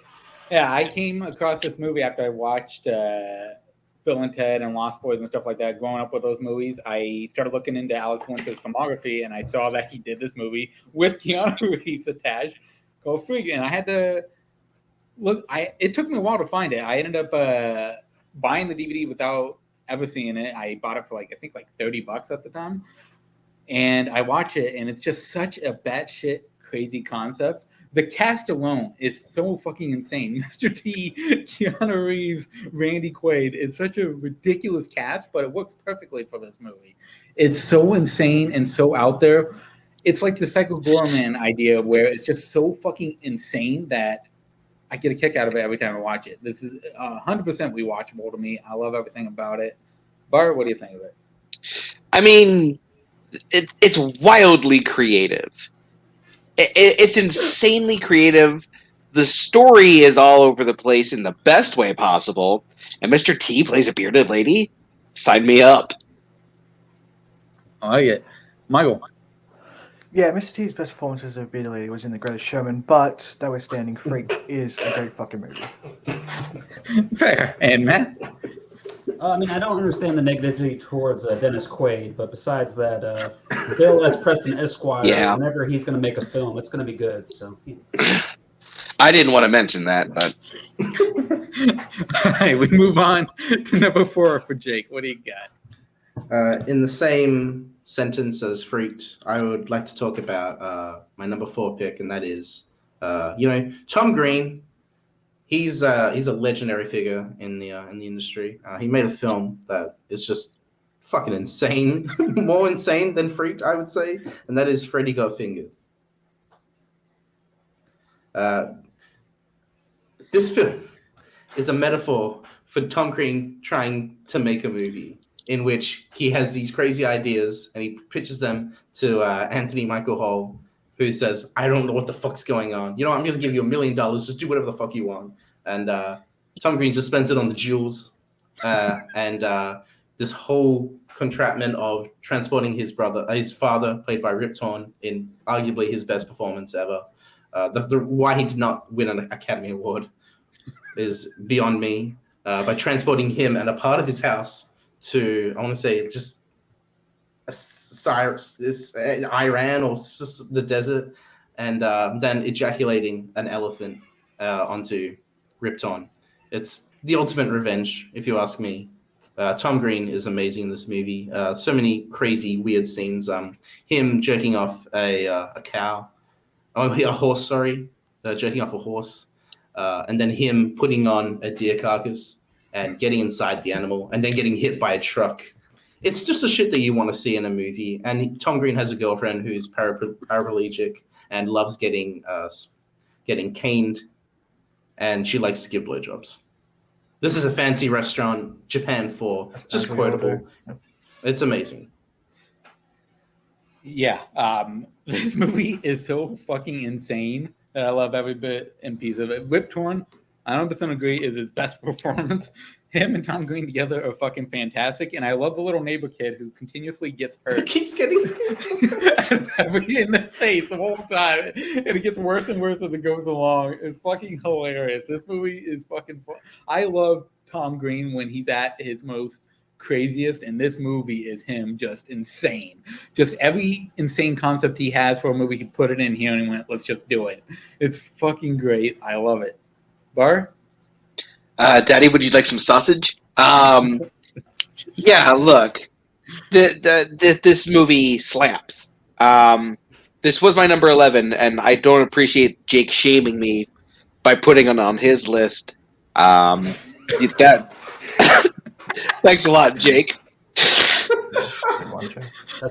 Yeah, I came across this movie after I watched Bill and Ted and Lost Boys and stuff like that. Growing up with those movies, I started looking into Alex Winter's filmography, and I saw that he did this movie with Keanu Reeves attached, called Freak. And I had to look. It took me a while to find it. I ended up buying the DVD without ever seeing it. I bought it for I think $30 at the time. And I watch it, and it's just such a batshit crazy concept. The cast alone is so fucking insane. Mr. T, Keanu Reeves, Randy Quaid. It's such a ridiculous cast, but it works perfectly for this movie. It's so insane and so out there. It's like the Psycho Gorman idea where it's just so fucking insane that I get a kick out of it every time I watch it. This is 100% rewatchable to me. I love everything about it. Bart, what do you think of it? I mean, it's wildly creative. It's insanely creative. The story is all over the place in the best way possible. And Mr. T plays a bearded lady? Sign me up. I like it. Michael. Yeah, Mr. T's best performance as a bearded lady was in The Greatest Showman, but notwithstanding, Freak is a great fucking movie. Fair. And Matt? I mean, I don't understand the negativity towards Dennis Quaid, but besides that, Bill S. Preston Esquire, whenever he's going to make a film, it's going to be good. So, I didn't want to mention that, but all right, we move on to number 4 for Jake. What do you got? In the same sentence as Freaked, I would like to talk about my number 4 pick, and that is, Tom Green. He's a legendary figure in the industry. He made a film that is just fucking insane, more insane than Freaked, I would say, and that is Freddy Got Fingered. This film is a metaphor for Tom Green trying to make a movie in which he has these crazy ideas and he pitches them to Anthony Michael Hall, who says, I don't know what the fuck's going on. I'm going to give you $1 million. Just do whatever the fuck you want. And Tom Green just spends it on the jewels. And this whole contraption of transporting his father, played by Rip Torn, in arguably his best performance ever. Why he did not win an Academy Award is beyond me. By transporting him and a part of his house to, I want to say, just Iran or just the desert, and then ejaculating an elephant onto Rip Torn. It's the ultimate revenge, if you ask me. Tom Green is amazing in this movie. So many crazy, weird scenes. Him jerking off a cow, a horse. Sorry, jerking off a horse, and then him putting on a deer carcass and getting inside the animal, and then getting hit by a truck. It's just the shit that you want to see in a movie. And Tom Green has a girlfriend who's paraplegic and loves getting caned, and she likes to give blowjobs. This is a fancy restaurant, Japan 4. Just quotable. It's amazing. Yeah, this movie is so fucking insane that I love every bit and piece of it. Rip Torn, I 100% agree, is his best performance. Him and Tom Green together are fucking fantastic, and I love the little neighbor kid who continuously gets hurt. He keeps getting in the face the whole time, and it gets worse and worse as it goes along. It's fucking hilarious. This movie is fucking fun. I love Tom Green when he's at his most craziest, and this movie is him just insane. Just every insane concept he has for a movie, he put it in here and he went, let's just do it. It's fucking great. I love it. Bar? Daddy, would you like some sausage? Yeah, look, this movie slaps. This was my number 11, and I don't appreciate Jake shaming me by putting it on his list. He's got. Thanks a lot, Jake. That's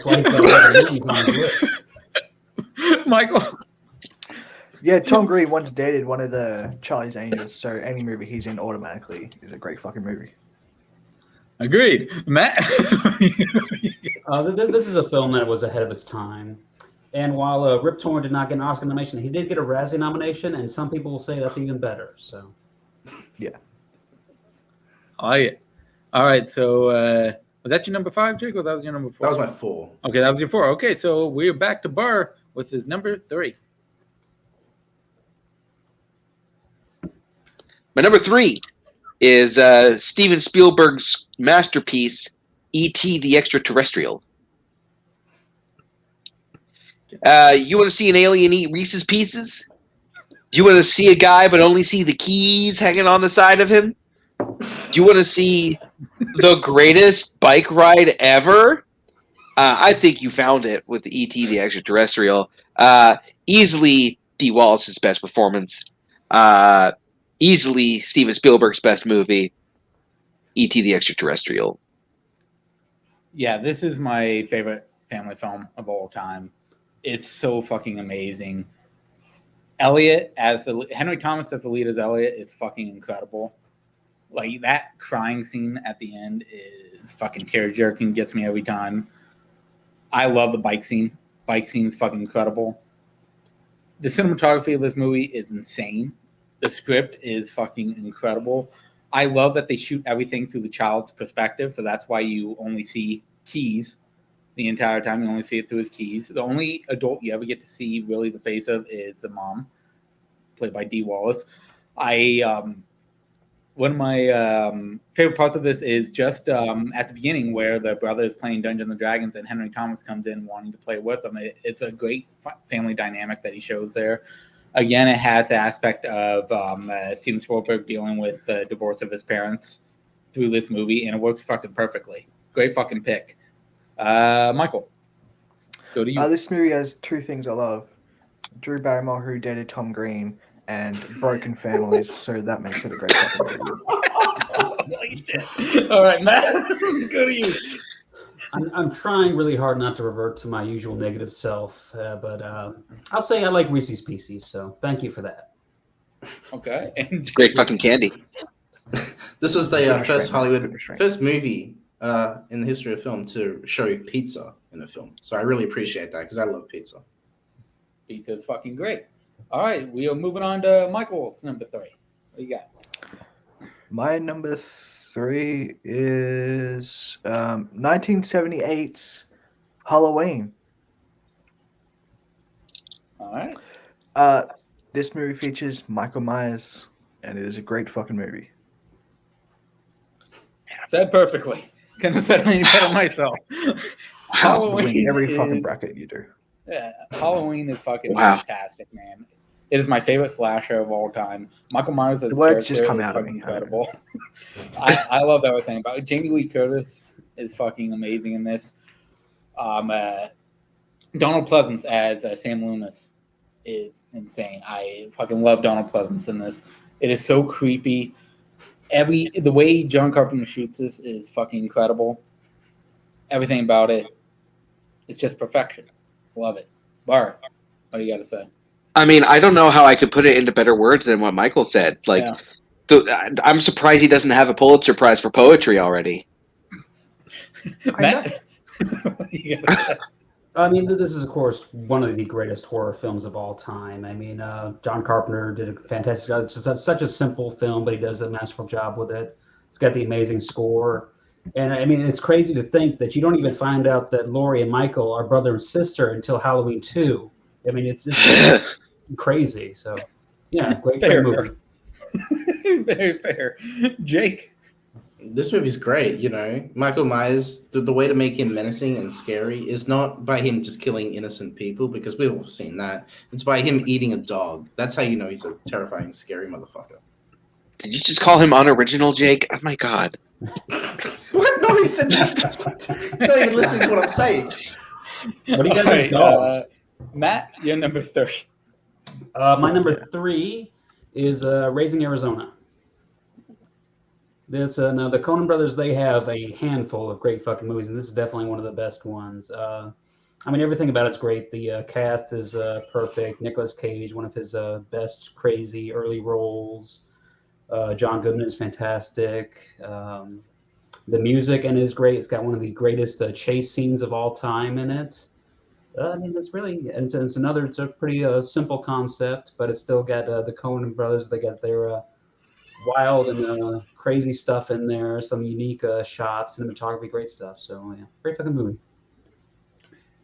why he's got movies on his list. Michael. Yeah, Tom Green once dated one of the Charlie's Angels, so any movie he's in automatically is a great fucking movie. Agreed. Matt? This is a film that was ahead of its time. And while Rip Torn did not get an Oscar nomination, he did get a Razzie nomination, and some people will say that's even better. So, yeah. Oh, yeah. All right, so was that your number 5, Jake, or that was your number 4? That was my 4. Okay, that was your 4. Okay, so we're back to Burr with his number 3. My number 3 is Steven Spielberg's masterpiece, E.T. the Extraterrestrial. You want to see an alien eat Reese's Pieces? You want to see a guy but only see the keys hanging on the side of him? Do you want to see the greatest bike ride ever? I think you found it with E.T. the Extraterrestrial. Easily Dee Wallace's best performance. Easily Steven Spielberg's best movie, E.T. the Extraterrestrial. Yeah, this is my favorite family film of all time. It's so fucking amazing. Elliot Henry Thomas as the lead as Elliot is fucking incredible. Like, that crying scene at the end is fucking tear-jerking, gets me every time. I love the bike scene. Bike scene is fucking incredible. The cinematography of this movie is insane. The script is fucking incredible. I love that they shoot everything through the child's perspective, so that's why you only see keys the entire time. You only see it through his keys. The only adult you ever get to see really the face of is the mom, played by Dee Wallace. One of my favorite parts of this is just at the beginning where the brother is playing Dungeons and Dragons and Henry Thomas comes in wanting to play with them. It's a great family dynamic that he shows there. Again, it has the aspect of Steven Spielberg dealing with the divorce of his parents through this movie, and it works fucking perfectly. Great fucking pick. Michael, go to you. This movie has 2 things I love. Drew Barrymore, who dated Tom Green, and broken families, so that makes it a great fucking movie. All right, Matt, go to you. I'm trying really hard not to revert to my usual negative self, but I'll say I like Reese's Pieces, so thank you for that. Okay. And Great fucking candy. This was the first movie in the history of film to show pizza in a film. So I really appreciate that because I love pizza. Pizza is fucking great. All right, we are moving on to Michael's number 3. What do you got? My number 3 is 1978's Halloween. All right. This movie features Michael Myers, and it is a great fucking movie. Said perfectly. Couldn't have said it any better myself. Halloween, every fucking bracket you do. Yeah, Halloween is fucking fantastic, man. It is my favorite slasher of all time. Michael Myers as The a words character just come is out of fucking me. incredible. I love everything about it. Jamie Lee Curtis is fucking amazing in this. Donald Pleasance as Sam Loomis is insane. I fucking love Donald Pleasance in this. It is so creepy. The way John Carpenter shoots this is fucking incredible. Everything about it is just perfection. Love it. Bar, what do you got to say? I mean, I don't know how I could put it into better words than what Michael said. Like, I'm surprised he doesn't have a Pulitzer Prize for poetry already. Matt, what do you got to say? I mean, this is, of course, one of the greatest horror films of all time. I mean, John Carpenter did a fantastic job. It's just such a simple film, but he does a masterful job with it. It's got the amazing score. And, I mean, it's crazy to think that you don't even find out that Laurie and Michael are brother and sister until Halloween 2. I mean, it's crazy. So, yeah, great movie. Very fair. Jake? This movie's great, you know. Michael Myers, the way to make him menacing and scary is not by him just killing innocent people, because we've all seen that. It's by him eating a dog. That's how you know he's a terrifying, scary motherfucker. Did you just call him unoriginal, Jake? Oh my god. What? No, he said that. He's not even listening to what I'm saying. What do you got against dogs? Matt, you're number 3. My number 3 is Raising Arizona. Now the Coen brothers, they have a handful of great fucking movies, and this is definitely one of the best ones. I mean, everything about it's great. The cast is perfect. Nicolas Cage, one of his best crazy early roles. John Goodman is fantastic. The music in it is great. It's got one of the greatest chase scenes of all time in it. I mean, it's a pretty simple concept, but it's still got the Coen brothers. They got their wild and crazy stuff in there, some unique shots, cinematography, great stuff. So yeah, great fucking movie.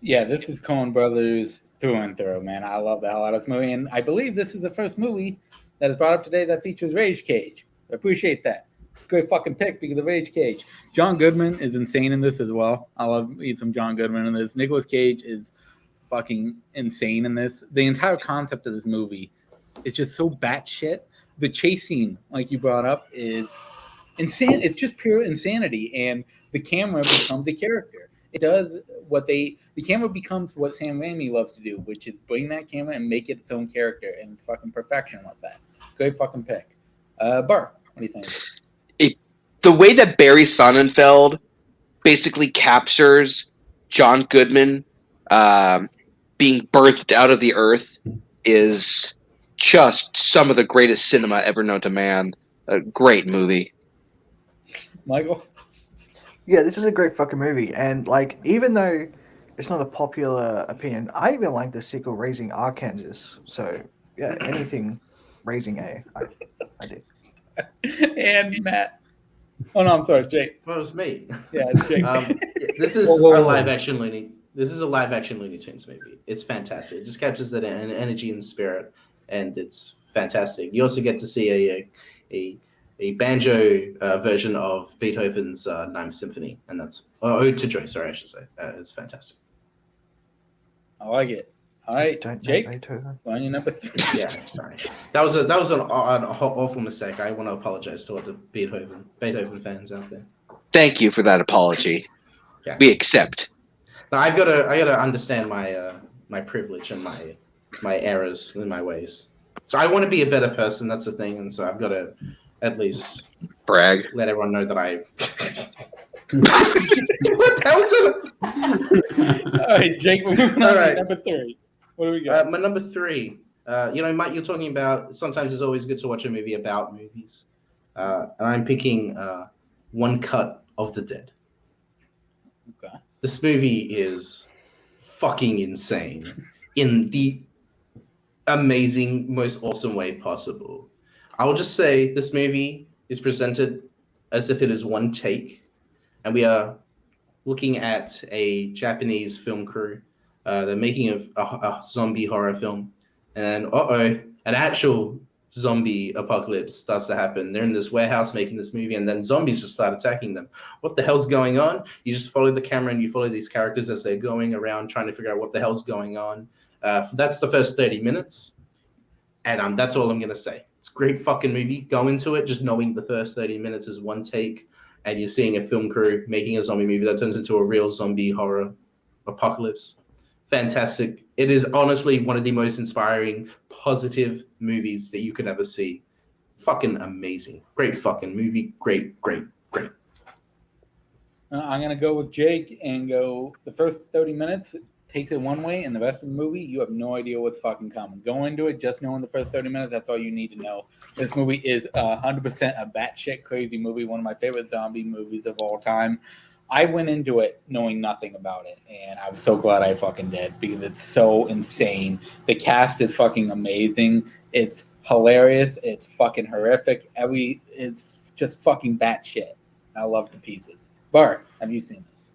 Yeah, this is Coen Brothers through and through, man. I love the hell out of this movie, and I believe this is the first movie that is brought up today that features Rage Cage. I appreciate that. Great fucking pick because of Rage Cage. John Goodman is insane in this as well. I love some John Goodman in this. Nicolas Cage is fucking insane in this. The entire concept of this movie is just so batshit. The chase scene, like you brought up, is insane. It's just pure insanity, and the camera becomes a character. It does the camera becomes what Sam Raimi loves to do, which is bring that camera and make it its own character, and it's fucking perfection with that. Great fucking pick. Bar, what do you think? The way that Barry Sonnenfeld basically captures John Goodman being birthed out of the earth is just some of the greatest cinema ever known to man. A great movie. Michael? Yeah, this is a great fucking movie. And, like, even though it's not a popular opinion, I even like the sequel, Raising Arkansas. So, yeah, anything Raising A, I do. And Matt. Oh, no, I'm sorry, Jake. Well, it was me. Yeah, Jake. This is a live-action Looney. This is a live-action Looney Tunes movie. It's fantastic. It just captures that energy and spirit, and it's fantastic. You also get to see a banjo version of Beethoven's Ninth Symphony, and that's Ode to Joy. Sorry, I should say. It's fantastic. I like it. All right, Jake. On your number 3. Yeah, sorry. That was an awful mistake. I want to apologize to all the Beethoven fans out there. Thank you for that apology. Yeah. We accept. Now I gotta understand my privilege and my errors in my ways. So I want to be a better person. That's the thing, and so I've got to at least brag. Let everyone know that I. What the hell is it? All right, Jake. We're moving on to number 3. What do we got? My number 3. Mike, you're talking about sometimes it's always good to watch a movie about movies, and I'm picking One Cut of the Dead. Okay. This movie is fucking insane in the amazing, most awesome way possible. I will just say this movie is presented as if it is one take, and we are looking at a Japanese film crew. They're making a zombie horror film, and an actual zombie apocalypse starts to happen. They're in this warehouse making this movie, and then zombies just start attacking them. What the hell's going on? You just follow the camera and you follow these characters as they're going around trying to figure out what the hell's going on. That's the first 30 minutes. And that's all I'm going to say. It's a great fucking movie. Go into it just knowing the first 30 minutes is one take, and you're seeing a film crew making a zombie movie that turns into a real zombie horror apocalypse. Fantastic. It is honestly one of the most inspiring, positive movies that you could ever see. Fucking amazing. Great fucking movie. Great. I'm going to go with Jake and go the first 30 minutes takes it one way, and the rest of the movie, you have no idea what's fucking coming. Go into it just knowing the first 30 minutes. That's all you need to know. This movie is 100% a batshit crazy movie, one of my favorite zombie movies of all time. I went into it knowing nothing about it, and I was so glad I fucking did because it's so insane. The cast is fucking amazing. It's hilarious. It's fucking horrific. It's just fucking batshit. I love the pieces. Bar, have you seen this?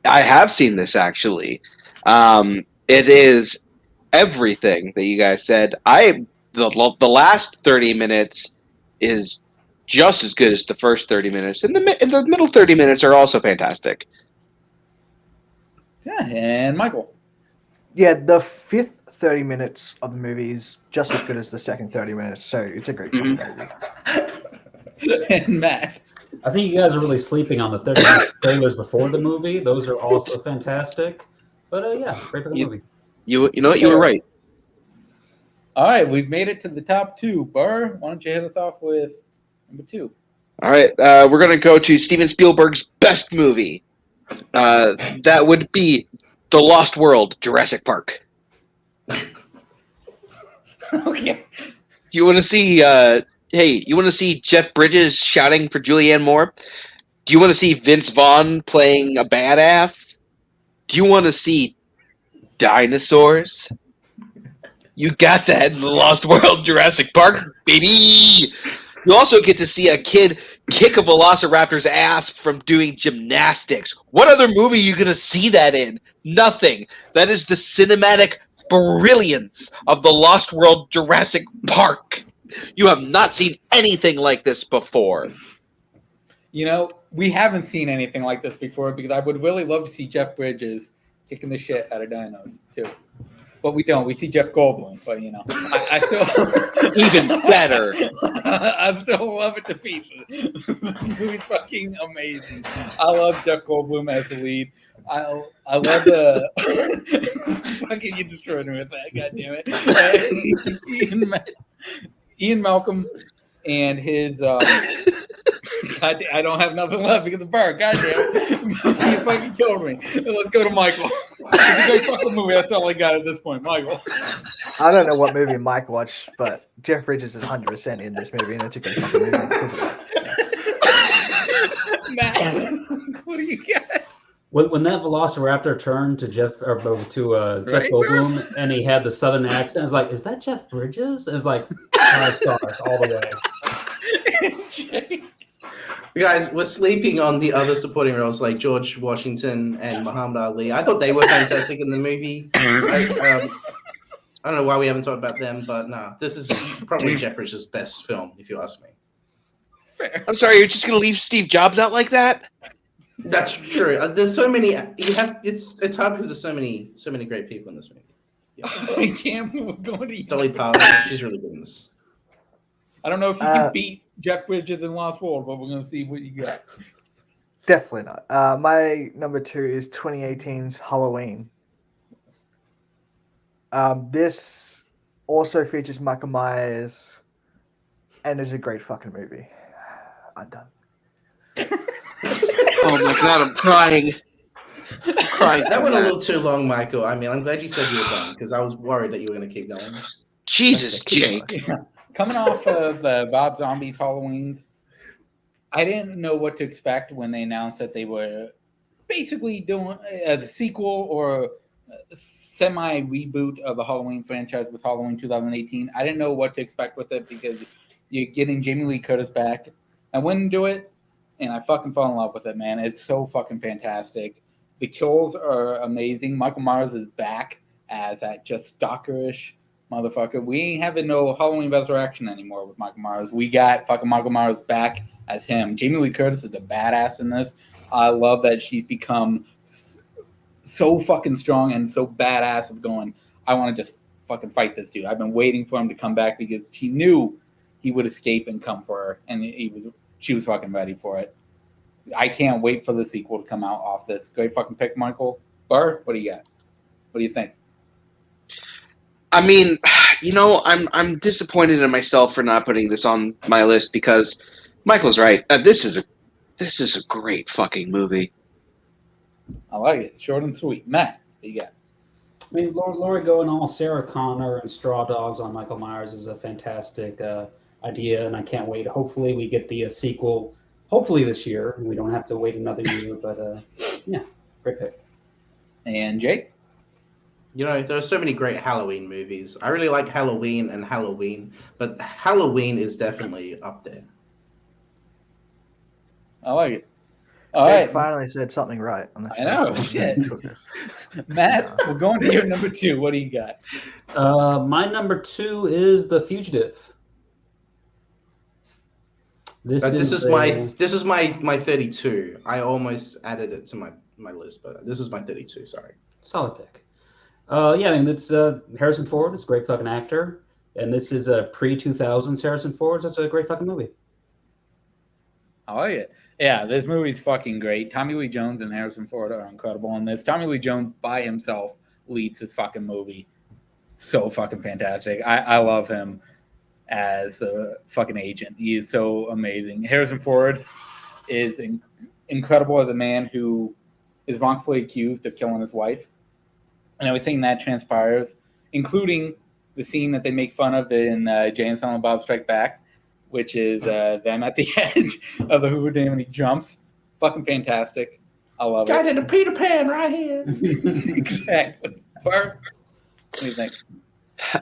I have seen this actually. It is everything that you guys said. The last 30 minutes is just as good as the first 30 minutes, and the middle 30 minutes are also fantastic. Yeah, and Michael. Yeah, the fifth 30 minutes of the movie is just as good as the second 30 minutes, so it's a great movie. And Matt. I think you guys are really sleeping on the 30 trailers before the movie. Those are also fantastic. But yeah, great for the movie. You know what? You were right. All right, we've made it to the top two. Burr, why don't you hit us off with number 2? All right, we're going to go to Steven Spielberg's best movie. That would be The Lost World, Jurassic Park. Okay. You want to see... you want to see Jeff Bridges shouting for Julianne Moore? Do you want to see Vince Vaughn playing a badass? Do you want to see dinosaurs? You got that in The Lost World Jurassic Park, baby! You also get to see a kid kick a velociraptor's ass from doing gymnastics. What other movie are you going to see that in? Nothing. That is the cinematic brilliance of The Lost World Jurassic Park. You have not seen anything like this before. You know, we haven't seen anything like this before because I would really love to see Jeff Bridges kicking the shit out of dinos, too. But we don't. We see Jeff Goldblum, but, you know, I still... Even better. I still love it to pieces. The movie's fucking amazing. I love Jeff Goldblum as the lead. I love the... fucking, you destroyed me with that, goddammit. Ian Malcolm and his... God, I don't have nothing left because of the bar. God damn it. You fucking killed me. Let's go to Michael. It's a great fucking movie. That's all I got at this point. Michael. I don't know what movie Mike watched, but Jeff Bridges is 100% in this movie, and it's a great fucking movie. Matt, what do you got? When that Velociraptor turned to Jeff Goldblum and he had the Southern accent, it's like, is that Jeff Bridges? It's like 5 stars all the way. Guys, we're sleeping on the other supporting roles like George Washington and Muhammad Ali. I thought they were fantastic in the movie. I don't know why we haven't talked about them, but no, this is probably Jeff Bridges' best film, if you ask me. I'm sorry, you're just going to leave Steve Jobs out like that? That's true. There's so many. It's hard because there's so many great people in this movie. Yeah. I can't move going to Dolly Parton, she's really good in this. I don't know if you can beat Jeff Bridges in Lost World, but we're going to see what you got. Definitely not. My number 2 is 2018's Halloween. This also features Michael Myers and is a great fucking movie. I'm done. Oh my god, I'm crying. That went a little too long, Michael. I mean, I'm glad you said you were done because I was worried that you were going to keep going. Jesus, Jake. Yeah. Coming off of Rob Zombie's Halloweens, I didn't know what to expect when they announced that they were basically doing the sequel or semi-reboot of the Halloween franchise with Halloween 2018. I didn't know what to expect with it because you're getting Jamie Lee Curtis back. I went into it, and I fucking fell in love with it, man. It's so fucking fantastic. The kills are amazing. Michael Myers is back as that just stalkerish motherfucker. We ain't having no Halloween Resurrection anymore with Michael Myers. We got fucking Michael Myers back as him. Jamie Lee Curtis is a badass in this. I love that she's become so fucking strong and so badass of going, I want to just fucking fight this dude. I've been waiting for him to come back because she knew he would escape and come for her, and she was fucking ready for it. I can't wait for the sequel to come out off this. Great fucking pick, Michael. Burr, what do you got? What do you think? I mean, I'm disappointed in myself for not putting this on my list because Michael's right. This is a great fucking movie. I like it. Short and sweet. Matt, what do you got? I mean, Laura going all Sarah Connor and Straw Dogs on Michael Myers is a fantastic idea, and I can't wait. Hopefully, we get the sequel. Hopefully this year, and we don't have to wait another year. But yeah, great pick. And Jake? There are so many great Halloween movies. I really like Halloween and Halloween, but Halloween is definitely up there. I like it. All Jake right. finally said something right on the show. I know. Shit. Matt, we're going to your number 2. What do you got? My number 2 is The Fugitive. This is my 32. I almost added it to my list, but this is my 32. Sorry. Solid pick. Yeah, I mean, it's Harrison Ford is a great fucking actor, and this is a pre-2000s Harrison Ford. So it's a great fucking movie. I like it. Yeah, this movie's fucking great. Tommy Lee Jones and Harrison Ford are incredible in this. Tommy Lee Jones by himself leads this fucking movie. So fucking fantastic. I love him as a fucking agent. He is so amazing. Harrison Ford is incredible as a man who is wrongfully accused of killing his wife. And everything that transpires, including the scene that they make fun of in Jay and Silent Bob Strike Back, which is them at the edge of the Hoover Dam and he jumps. Fucking fantastic. I love it. Got it, a Peter Pan right here. Exactly. Bart, what do you think?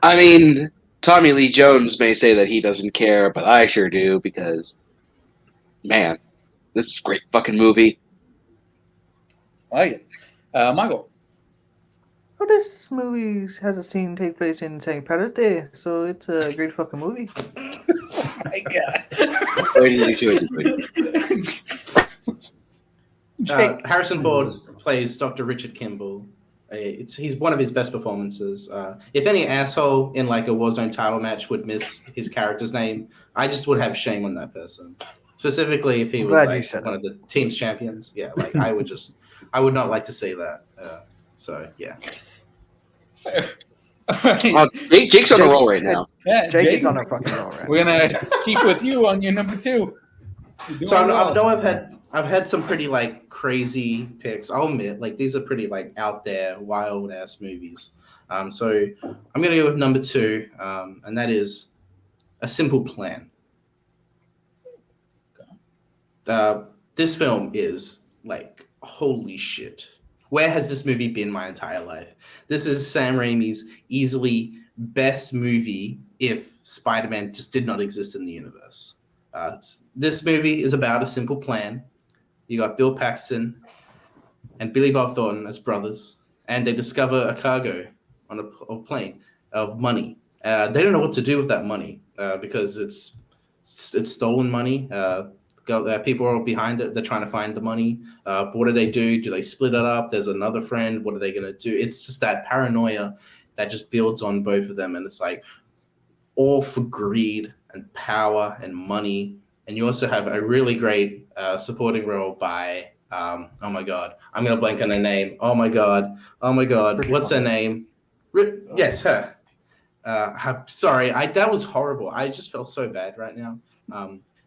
I mean, Tommy Lee Jones may say that he doesn't care, but I sure do because, man, this is a great fucking movie. I like it. Michael. Well, this movie has a scene take place in St. Patrick's Day, so it's a great fucking movie. Oh my God. Harrison Ford plays Dr. Richard Kimball. He's one of his best performances. If any asshole in like a Warzone title match would miss his character's name, I just would have shame on that person. Specifically if he was like one of the team's champions. Yeah, like I would not like to say that. So yeah. Fair. All right. Jake's on a roll right now. Yeah, Jake is on a fucking roll right We're gonna keep with you on your number 2. So I know I've had some pretty like crazy picks. I'll admit, like these are pretty like out there, wild ass movies. So I'm gonna go with number 2, and that is A Simple Plan. This film is like holy shit. Where has this movie been my entire life? This is Sam Raimi's easily best movie if Spider-Man just did not exist in the universe. This movie is about a simple plan. You got Bill Paxton and Billy Bob Thornton as brothers, and they discover a cargo on a plane of money. They don't know what to do with that money because it's stolen money. People are behind it. They're trying to find the money. But what do? Do they split it up? There's another friend. What are they going to do? It's just that paranoia that just builds on both of them. And it's like all for greed and power and money. And you also have a really great supporting role by, oh my God, I'm going to blank on her name. Oh my God. What's her name? Yes, her. Sorry, that was horrible. I just felt so bad right now.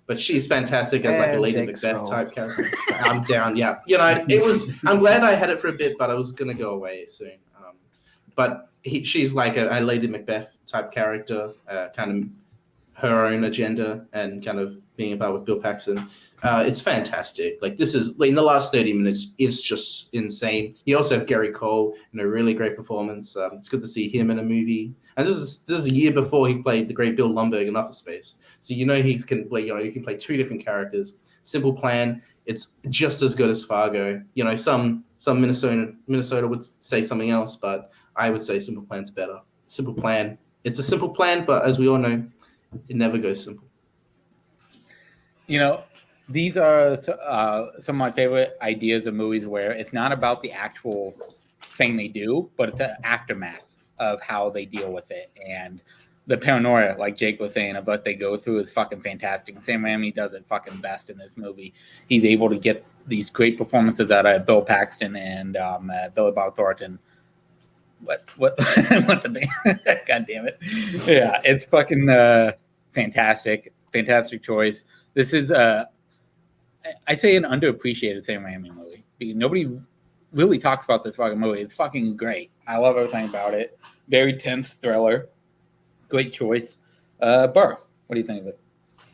But she's fantastic as like a Lady Macbeth type character. I'm down, yeah. I'm glad I had it for a bit, but I was gonna go away soon. But she's like a Lady Macbeth type character, kind of her own agenda and kind of being about with Bill Paxton. It's fantastic. Like this is in the last 30 minutes is just insane. You also have Gary Cole in a really great performance. It's good to see him in a movie. And this is a year before he played the great Bill Lumbergh in Office Space. So he can play. You can play 2 different characters. Simple Plan. It's just as good as Fargo. Some Minnesota would say something else, but I would say Simple Plan's better. Simple Plan. It's a simple plan, but as we all know, it never goes simple. These are some of my favorite ideas of movies where it's not about the actual thing they do, but it's the aftermath of how they deal with it, and the paranoia, like Jake was saying, of what they go through is fucking fantastic. Sam Raimi does it fucking best in this movie. He's able to get these great performances out of Bill Paxton and Billy Bob Thornton. What the band? God damn it! Yeah, it's fucking fantastic choice. This is I say an underappreciated Sam Raimi movie. Nobody really talks about this fucking movie. It's fucking great. I love everything about it. Very tense thriller. Great choice. Burr, what do you think of it?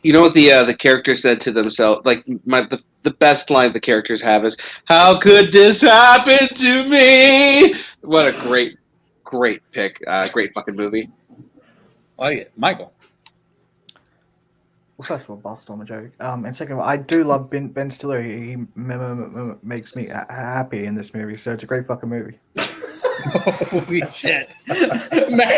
You know what the character said to themselves? Like the best line the characters have is, "How could this happen to me?" What a great pick. Great fucking movie. I like it. Michael. Well, first of all, Barnstormer joke. And second of all, I do love Ben Stiller. He makes me happy in this movie, so it's a great fucking movie. Holy shit. Man.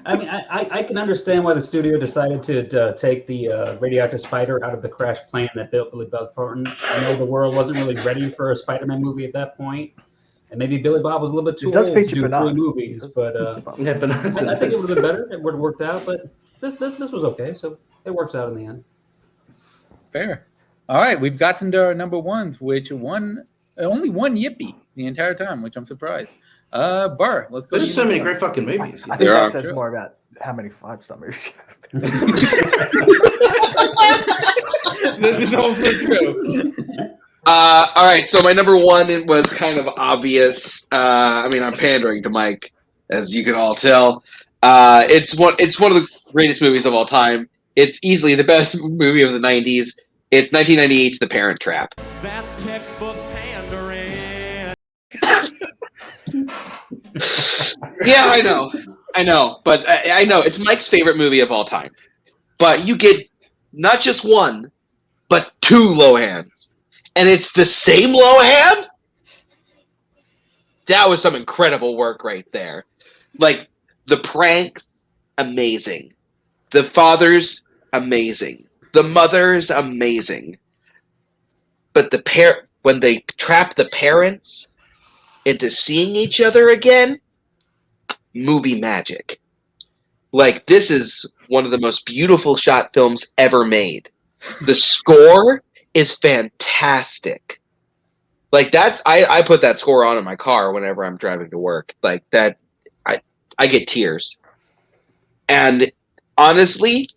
I mean, I can understand why the studio decided to take the radioactive spider out of the crash plane that built Billy Bob Thornton. I know the world wasn't really ready for a Spider-Man movie at that point, and maybe Billy Bob was a little bit too old to do 3 movies. But Yeah, but I think it would have been better. It would have worked out, but this was okay. So it works out in the end. Fair. All right, we've gotten to our number ones, which only one yippee the entire time, which I'm surprised. Burr, let's go. There's just so many great fucking movies. I think that says more about how many 5-star movies you have. This is also true. All right, so my number one was kind of obvious. I mean, I'm pandering to Mike, as you can all tell. It's one of the greatest movies of all time. It's easily the best movie of the 90s. It's 1998's The Parent Trap. That's textbook pandering. Yeah, I know, but I know it's Mike's favorite movie of all time. But you get not just one, but 2 Lohans, and it's the same Lohan. That was some incredible work right there. Like the prank, amazing. The father's amazing. The mother's amazing. But when they trap the parents into seeing each other again, movie magic. Like, this is one of the most beautiful shot films ever made. The score is fantastic. Like that, I put that score on in my car whenever I'm driving to work. Like that, I get tears. And honestly,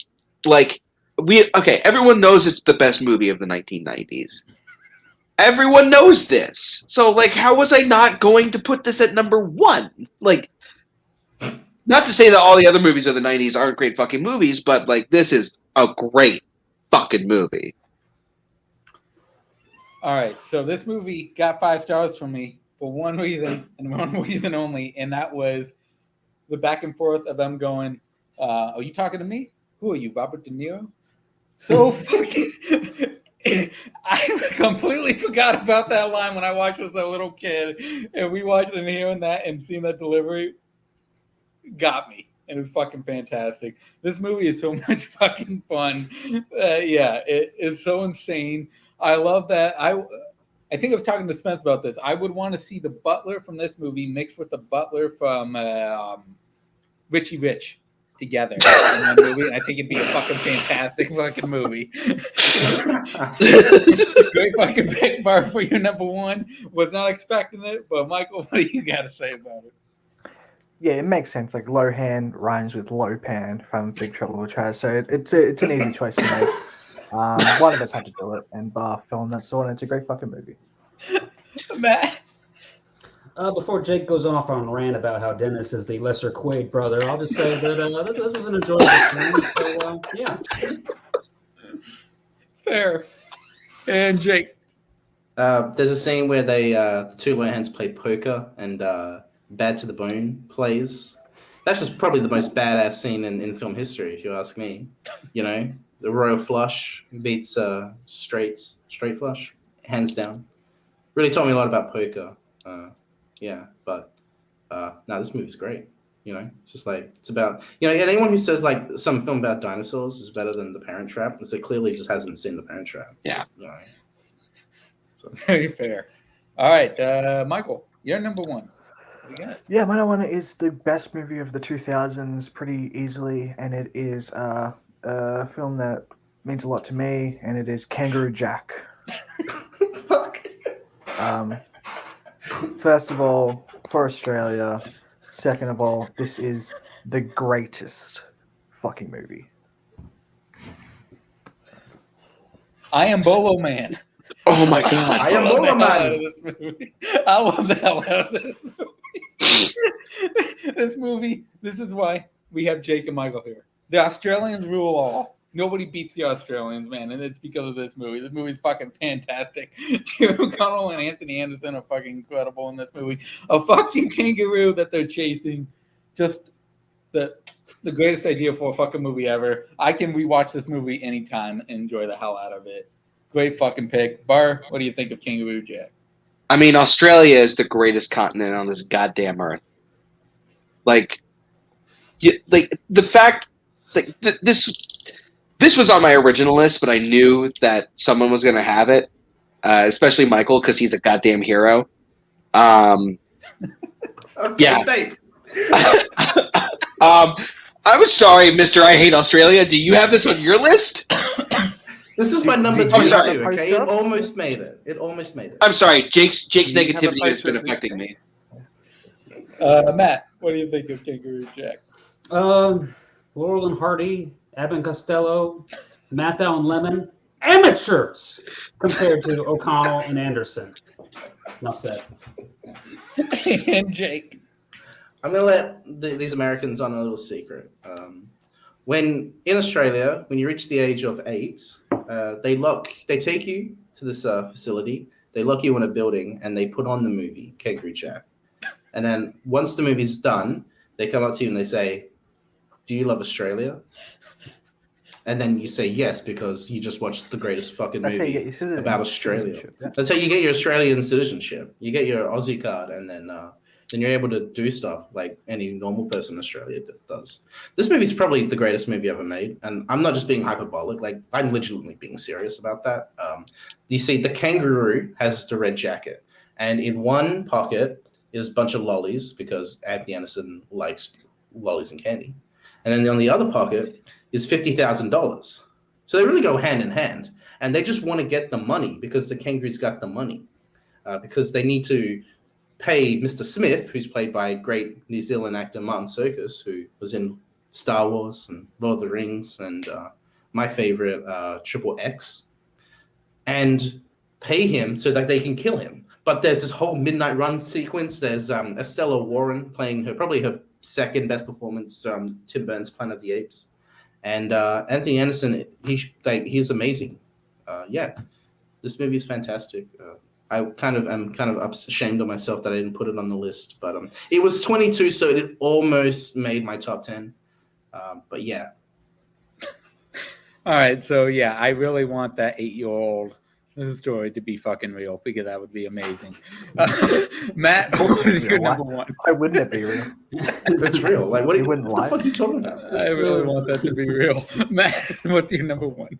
like everyone knows it's the best movie of the 1990s. Everyone knows this. So like, how was I not going to put this at number 1? Like, not to say that all the other movies of the 90s aren't great fucking movies, but like, this is a great fucking movie. All right, so this movie got 5 stars from me for one reason and one reason only, and that was the back and forth of them going, are you talking to me? Who are you, Robert De Niro? So fucking... I completely forgot about that line when I watched it as a little kid, and we watched it and hearing that and seeing that delivery got me. And it's fucking fantastic. This movie is so much fucking fun. Yeah, it's so insane. I love that. I think I was talking to Spence about this. I would want to see the butler from this movie mixed with the butler from Richie Rich together in that movie. And I think it'd be a fucking fantastic fucking movie. Great fucking pick, Bar, for your number 1. Was not expecting it, but Michael, what do you got to say about it? Yeah, it makes sense. Like Lohan rhymes with Lopan from Big Trouble in Little China, so it's an easy choice to make. One of us had to do it, and Bar fell on that sword, and it's a great fucking movie. Matt? Before Jake goes off on a rant about how Dennis is the lesser Quaid brother, I'll just say that this was an enjoyable film. So, yeah. Fair. And Jake? There's a scene where they 2 Lohans play poker, and Bad to the Bone plays. That's just probably the most badass scene in film history, if you ask me. You know, the royal flush beats straight flush, hands down. Really taught me a lot about poker. Yeah, but no, this movie's great. You know, it's just like, it's about, you know, anyone who says like some film about dinosaurs is better than The Parent Trap, and so clearly just hasn't seen The Parent Trap. Yeah. You know, so. Very fair. All right, Michael. Your number one. What we got? Yeah, my number one is the best movie of the 2000s pretty easily, and it is a film that means a lot to me, and it is Kangaroo Jack. Fuck. First of all, for Australia. Second of all, this is the greatest fucking movie. I Am Bolo Man. Oh my god! I Am Bolo Man. I love the hell out of this movie. This movie. This is why we have Jake and Michael here. The Australians rule all. Nobody beats the Australians, man, and it's because of this movie. This movie's fucking fantastic. Jim O'Connell and Anthony Anderson are fucking incredible in this movie. A fucking kangaroo that they're chasing. Just the greatest idea for a fucking movie ever. I can rewatch this movie anytime and enjoy the hell out of it. Great fucking pick. Bar, what do you think of Kangaroo Jack? I mean, Australia is the greatest continent on this goddamn earth. Like the fact, like this was on my original list, but I knew that someone was going to have it, especially Michael, because he's a goddamn hero. Okay, Yeah. thanks. I'm sorry, Mr. I Hate Australia. Do you have this on your list? This is my number Did two, you have a too, okay? poster? It almost made it. It almost made it. I'm sorry. Jake's Do you have a negativity has poster been of this affecting thing? me. Matt, what do you think of Kangaroo Jack? Laurel and Hardy, Abbott and Costello, Matthau and Lemon, amateurs compared to O'Connell and Anderson. Enough said. And Jake. I'm going to let these Americans on a little secret. When in Australia, when you reach the age of 8, they take you to this facility, they lock you in a building, and they put on the movie Kangaroo Jack. And then once the movie's done, they come up to you and they say, "Do you love Australia?" And then you say yes because you just watched the greatest fucking That's how you movie get your about Australia. citizenship. Yeah. That's how you get your Australian citizenship. You get your Aussie card, and then you're able to do stuff like any normal person in Australia does. This movie's probably the greatest movie ever made, and I'm not just being hyperbolic. Like, I'm legitimately being serious about that. You see, the kangaroo has the red jacket, and in one pocket is a bunch of lollies because Anthony Anderson likes lollies and candy, and then on the other pocket is $50,000. So they really go hand in hand, and they just want to get the money because the kangaroo's got the money, because they need to pay Mr. Smith, who's played by great New Zealand actor Martin Serkis, who was in Star Wars and Lord of the Rings and my favorite, Triple X, and pay him so that they can kill him. But there's this whole midnight run sequence. There's Estella Warren playing probably her second best performance, Tim Burton's Planet of the Apes. And Anthony Anderson, he's amazing. Yeah, this movie is fantastic. I'm kind of ashamed of myself that I didn't put it on the list, but it was 22, so it almost made my top 10. But yeah. All right, so yeah, I really want that 8-year-old story to be fucking real because that would be amazing. Matt, what is your number one? Why wouldn't it be real? It's real. Like, what You wouldn't the lie. fuck are you talking about? I really want that to be real. Matt, what's your number one?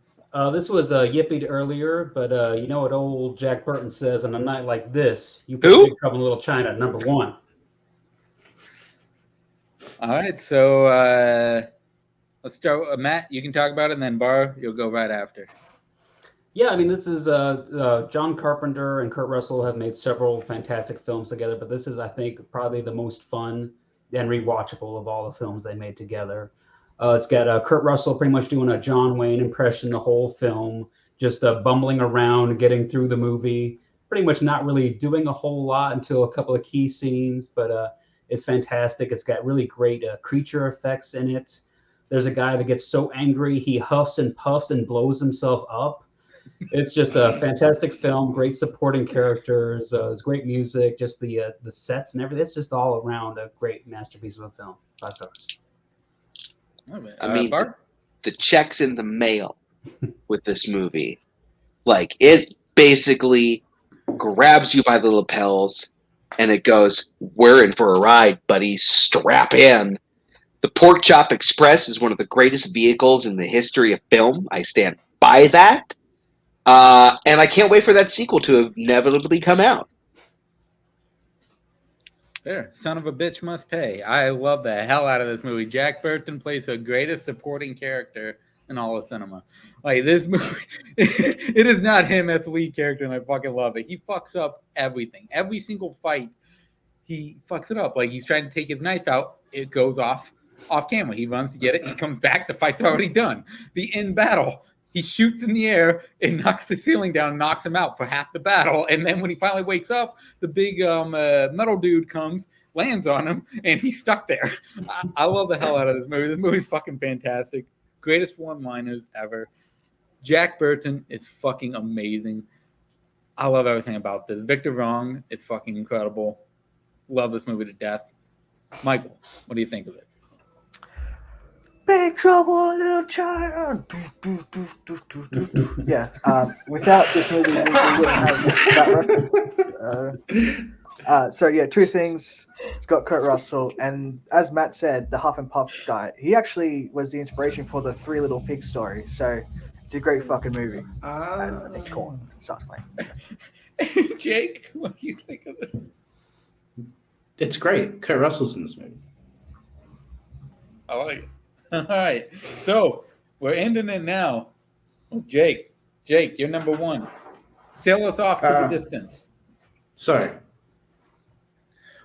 This was yippied earlier, but you know what old Jack Burton says on a night like this? You Who? put Big Trouble in Little China, number one. All right, so let's start with Matt. You can talk about it, and then Bar, you'll go right after. Yeah, I mean, this is John Carpenter and Kurt Russell have made several fantastic films together, but this is, I think, probably the most fun and rewatchable of all the films they made together. It's got Kurt Russell pretty much doing a John Wayne impression the whole film, just bumbling around, getting through the movie, pretty much not really doing a whole lot until a couple of key scenes, but it's fantastic. It's got really great creature effects in it. There's a guy that gets so angry, he huffs and puffs and blows himself up. It's just a fantastic film, great supporting characters, it's great music, just the sets and everything. It's just all around a great masterpiece of a film. 5 stars. I mean, Bar? the check's in the mail with this movie. Like, it basically grabs you by the lapels and it goes, "We're in for a ride, buddy. Strap in." The Pork Chop Express is one of the greatest vehicles in the history of film. I stand by that. And I can't wait for that sequel to inevitably come out. There, son of a bitch must pay. I love the hell out of this movie. Jack Burton plays the greatest supporting character in all of cinema. Like this movie, it is not him as the lead character, and I fucking love it. He fucks up everything. Every single fight, he fucks it up. Like he's trying to take his knife out, it goes off camera. He runs to get it. He comes back. The fight's already done. The end battle. He shoots in the air and knocks the ceiling down, knocks him out for half the battle. And then when he finally wakes up, the big metal dude comes, lands on him, and he's stuck there. I love the hell out of this movie. This movie's fucking fantastic. Greatest one-liners ever. Jack Burton is fucking amazing. I love everything about this. Victor Wrong is fucking incredible. Love this movie to death. Michael, what do you think of it? Big trouble in Little China. Yeah. Without this movie, we wouldn't have that reference. So yeah, two things. It's got Kurt Russell, and as Matt said, the Huff and Puff guy. He actually was the inspiration for the Three Little Pigs story. So it's a great fucking movie. As a corn starts playing. Jake, what do you think of it? It's great. Kurt Russell's in this movie. I like it. All right, so we're ending it now. Oh, Jake, you're number one. Sail us off to the distance. So,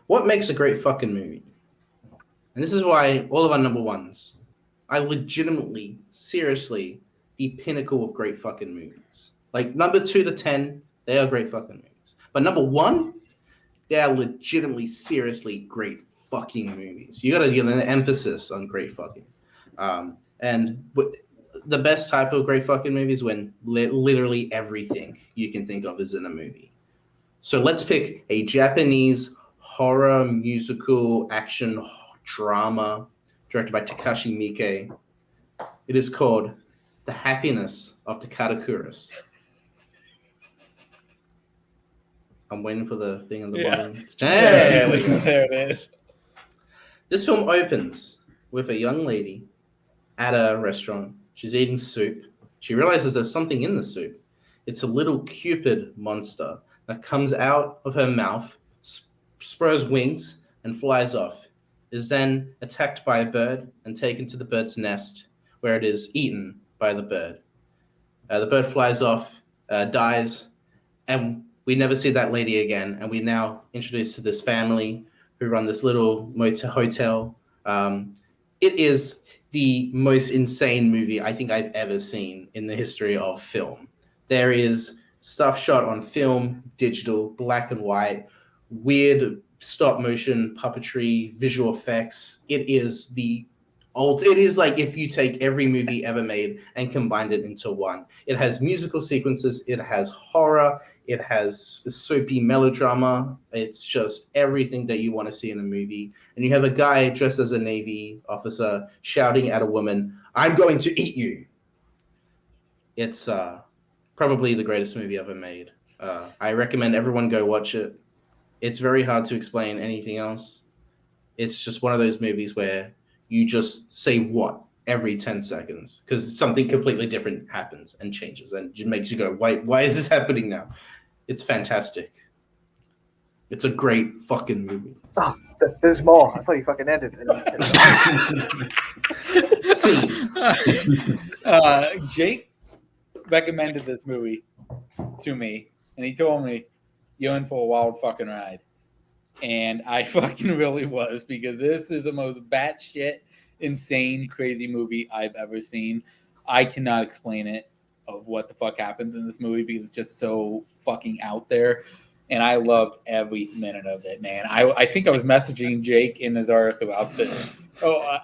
what makes a great fucking movie? And this is why all of our number ones are legitimately, seriously, the pinnacle of great fucking movies. Like number 2 to 10, they are great fucking movies. But number 1, they are legitimately, seriously great fucking movies. You gotta give an emphasis on great fucking. The best type of great fucking movie is when literally everything you can think of is in a movie. So let's pick a Japanese horror musical action drama directed by Takashi Miike. It is called The Happiness of Takada Kuros. I'm waiting for the thing on the bottom. There it is. This film opens with a young lady at a restaurant. She's eating soup. She realizes there's something in the soup. It's a little Cupid monster that comes out of her mouth, spreads wings, and flies off. Is then attacked by a bird and taken to the bird's nest, where it is eaten by the bird. The bird flies off, dies, and we never see that lady again. And we now introduced to this family who run this little hotel. It is the most insane movie I think I've ever seen in the history of film. There is stuff shot on film, digital, black and white, weird stop motion puppetry, visual effects. It is like if you take every movie ever made and combined it into one. It has musical sequences, it has horror, it has soapy melodrama. It's just everything that you want to see in a movie. And you have a guy dressed as a Navy officer shouting at a woman, "I'm going to eat you." It's probably the greatest movie ever made. I recommend everyone go watch it. It's very hard to explain anything else. It's just one of those movies where you just say what every 10 seconds because something completely different happens and changes and it makes you go, why is this happening now? It's fantastic. It's a great fucking movie. Oh, there's more. I thought you fucking ended it. Jake recommended this movie to me, and he told me, "You're in for a wild fucking ride." And I fucking really was, because this is the most batshit, insane, crazy movie I've ever seen. I cannot explain it of what the fuck happens in this movie because it's just so fucking out there. And I loved every minute of it, man. I think I was messaging Jake in Nazara throughout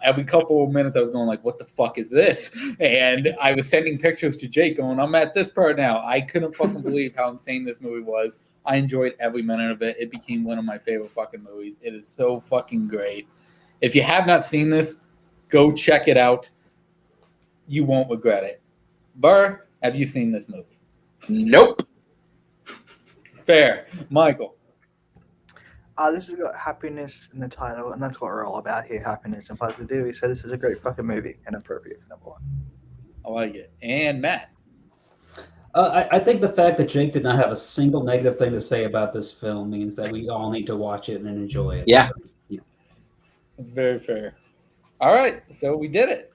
every couple of minutes I was going like, what the fuck is this? And I was sending pictures to Jake going, I'm at this part now. I couldn't fucking believe how insane this movie was. I enjoyed every minute of it. It became one of my favorite fucking movies. It is so fucking great. If you have not seen this, go check it out. You won't regret it. Burr, have you seen this movie? Nope. Fair. Michael. This has got happiness in the title, and that's what we're all about here, happiness and positivity. So this is a great fucking movie and appropriate for number one. I like it. And Matt. I think the fact that Jake did not have a single negative thing to say about this film means that we all need to watch it and enjoy it. Yeah. That's very fair. All right, so we did it.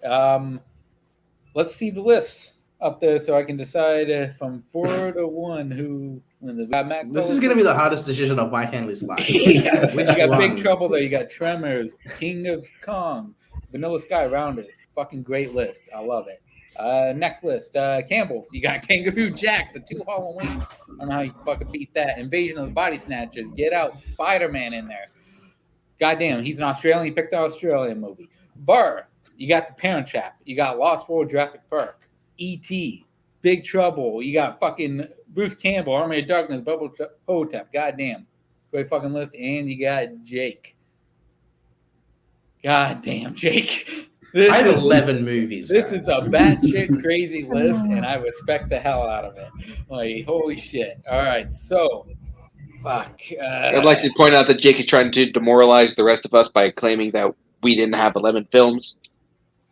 Let's see the lists up there so I can decide from 4 to 1 who wins. This is going to be the hardest decision of Mike Henley's life. Yeah. Which You got one? Big Trouble there. You got Tremors, King of Kong, Vanilla Sky, Rounders. Fucking great list. I love it. Next list, Campbell's. You got Kangaroo Jack, The Two Halloween. I don't know how you fucking beat that. Invasion of the Body Snatchers, Get Out, Spider-Man in there. Goddamn, he's an Australian. He picked an Australian movie. Burr, you got The Parent Trap. You got Lost World, Jurassic Park. E.T., Big Trouble. You got fucking Bruce Campbell, Army of Darkness, Bubba Hotep. Goddamn. Great fucking list. And you got Jake. Goddamn, Jake. I have 11 movies. This guys. is a batshit crazy list, and I respect the hell out of it. Like, holy shit. All right, so, fuck. I'd like to point out that Jake is trying to demoralize the rest of us by claiming that we didn't have 11 films.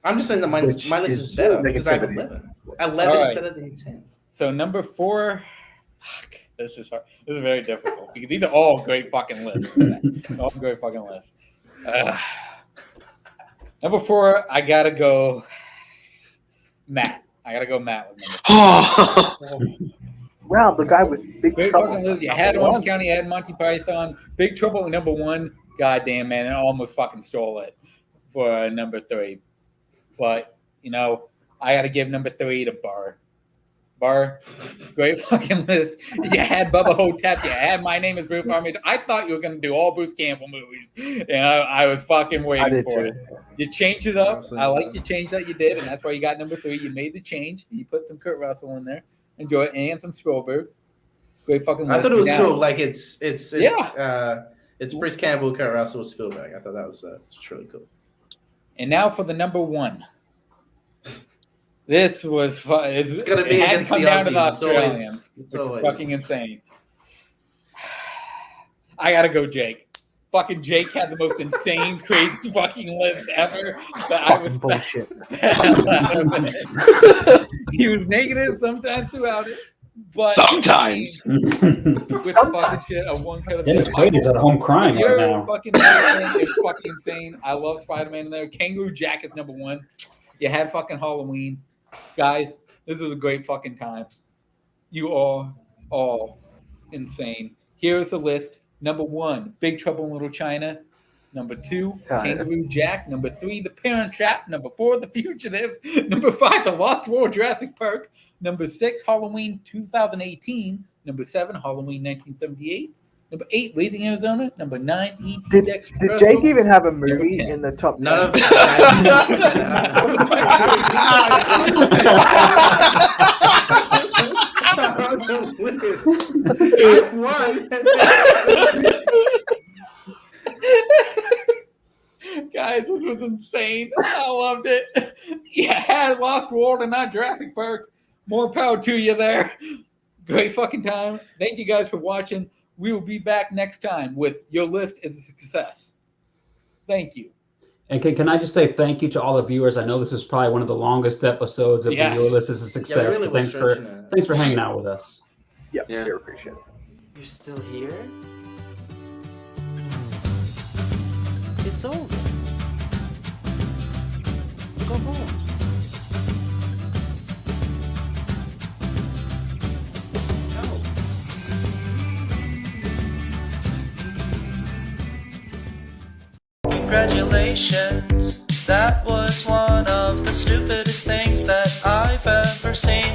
I'm just saying that my list is better because I have 11. 11 is better than 10. So, number 4. Fuck. This is hard. This is very difficult because these are all great fucking lists. All great fucking lists. Number 4, I gotta go Matt. I gotta go Matt with number 4. Wow, the guy with Big Great Trouble. fucking list. You had Orange County, you had Monty Python. Big Trouble at number 1. Goddamn, man, I almost fucking stole it for number 3. But, you know, I gotta give number 3 to Burr. Burr, great fucking list. You had Bubba Hotep. You had My Name is Bruce Army. I thought you were going to do all Bruce Campbell movies. And I was fucking waiting for it. You changed it up. I like the change that you did, and that's why you got number 3. You made the change. You put some Kurt Russell in there. Enjoy it. And some Spielberg. Great fucking list. I thought it was cool. Like, it's Bruce Campbell, Kurt Russell, Spielberg. I thought that was it's really cool. And now for the number 1. This was fun. It's going to be against the down to the Aussies. Australians, which is fucking insane. I gotta go, Jake. Fucking Jake had the most insane, crazy fucking list ever. That I was bullshit. He was negative sometimes throughout it, but Sometimes. with fucking shit, a one cut of Dennis Quaid's at home crying right You're now. fucking insane. It's fucking insane. I love Spider-Man in there. Kangaroo Jack is number 1. You had fucking Halloween. Guys, this was a great fucking time. You are all insane. Here's the list. Number 1, Big Trouble in Little China. Number 2, Kangaroo Jack. Number 3, The Parent Trap. Number 4, The Fugitive. Number 5, The Lost World, Jurassic Park. Number 6, Halloween 2018. Number 7, Halloween 1978. Number 8, Raising Arizona. Number 9, E.T. Did Jake even have a movie in the top 10? None of Guys, this was insane. I loved it. You had Lost World and not Jurassic Park. More power to you there. Great fucking time. Thank you guys for watching. We will be back next time with Your List is a Success. Thank you. And can I just say thank you to all the viewers? I know this is probably one of the longest episodes of the Your List is a Success. really But thanks for hanging out with us. Yeah, we appreciate it. You're still here? It's over. Go home. Congratulations, that was one of the stupidest things that I've ever seen.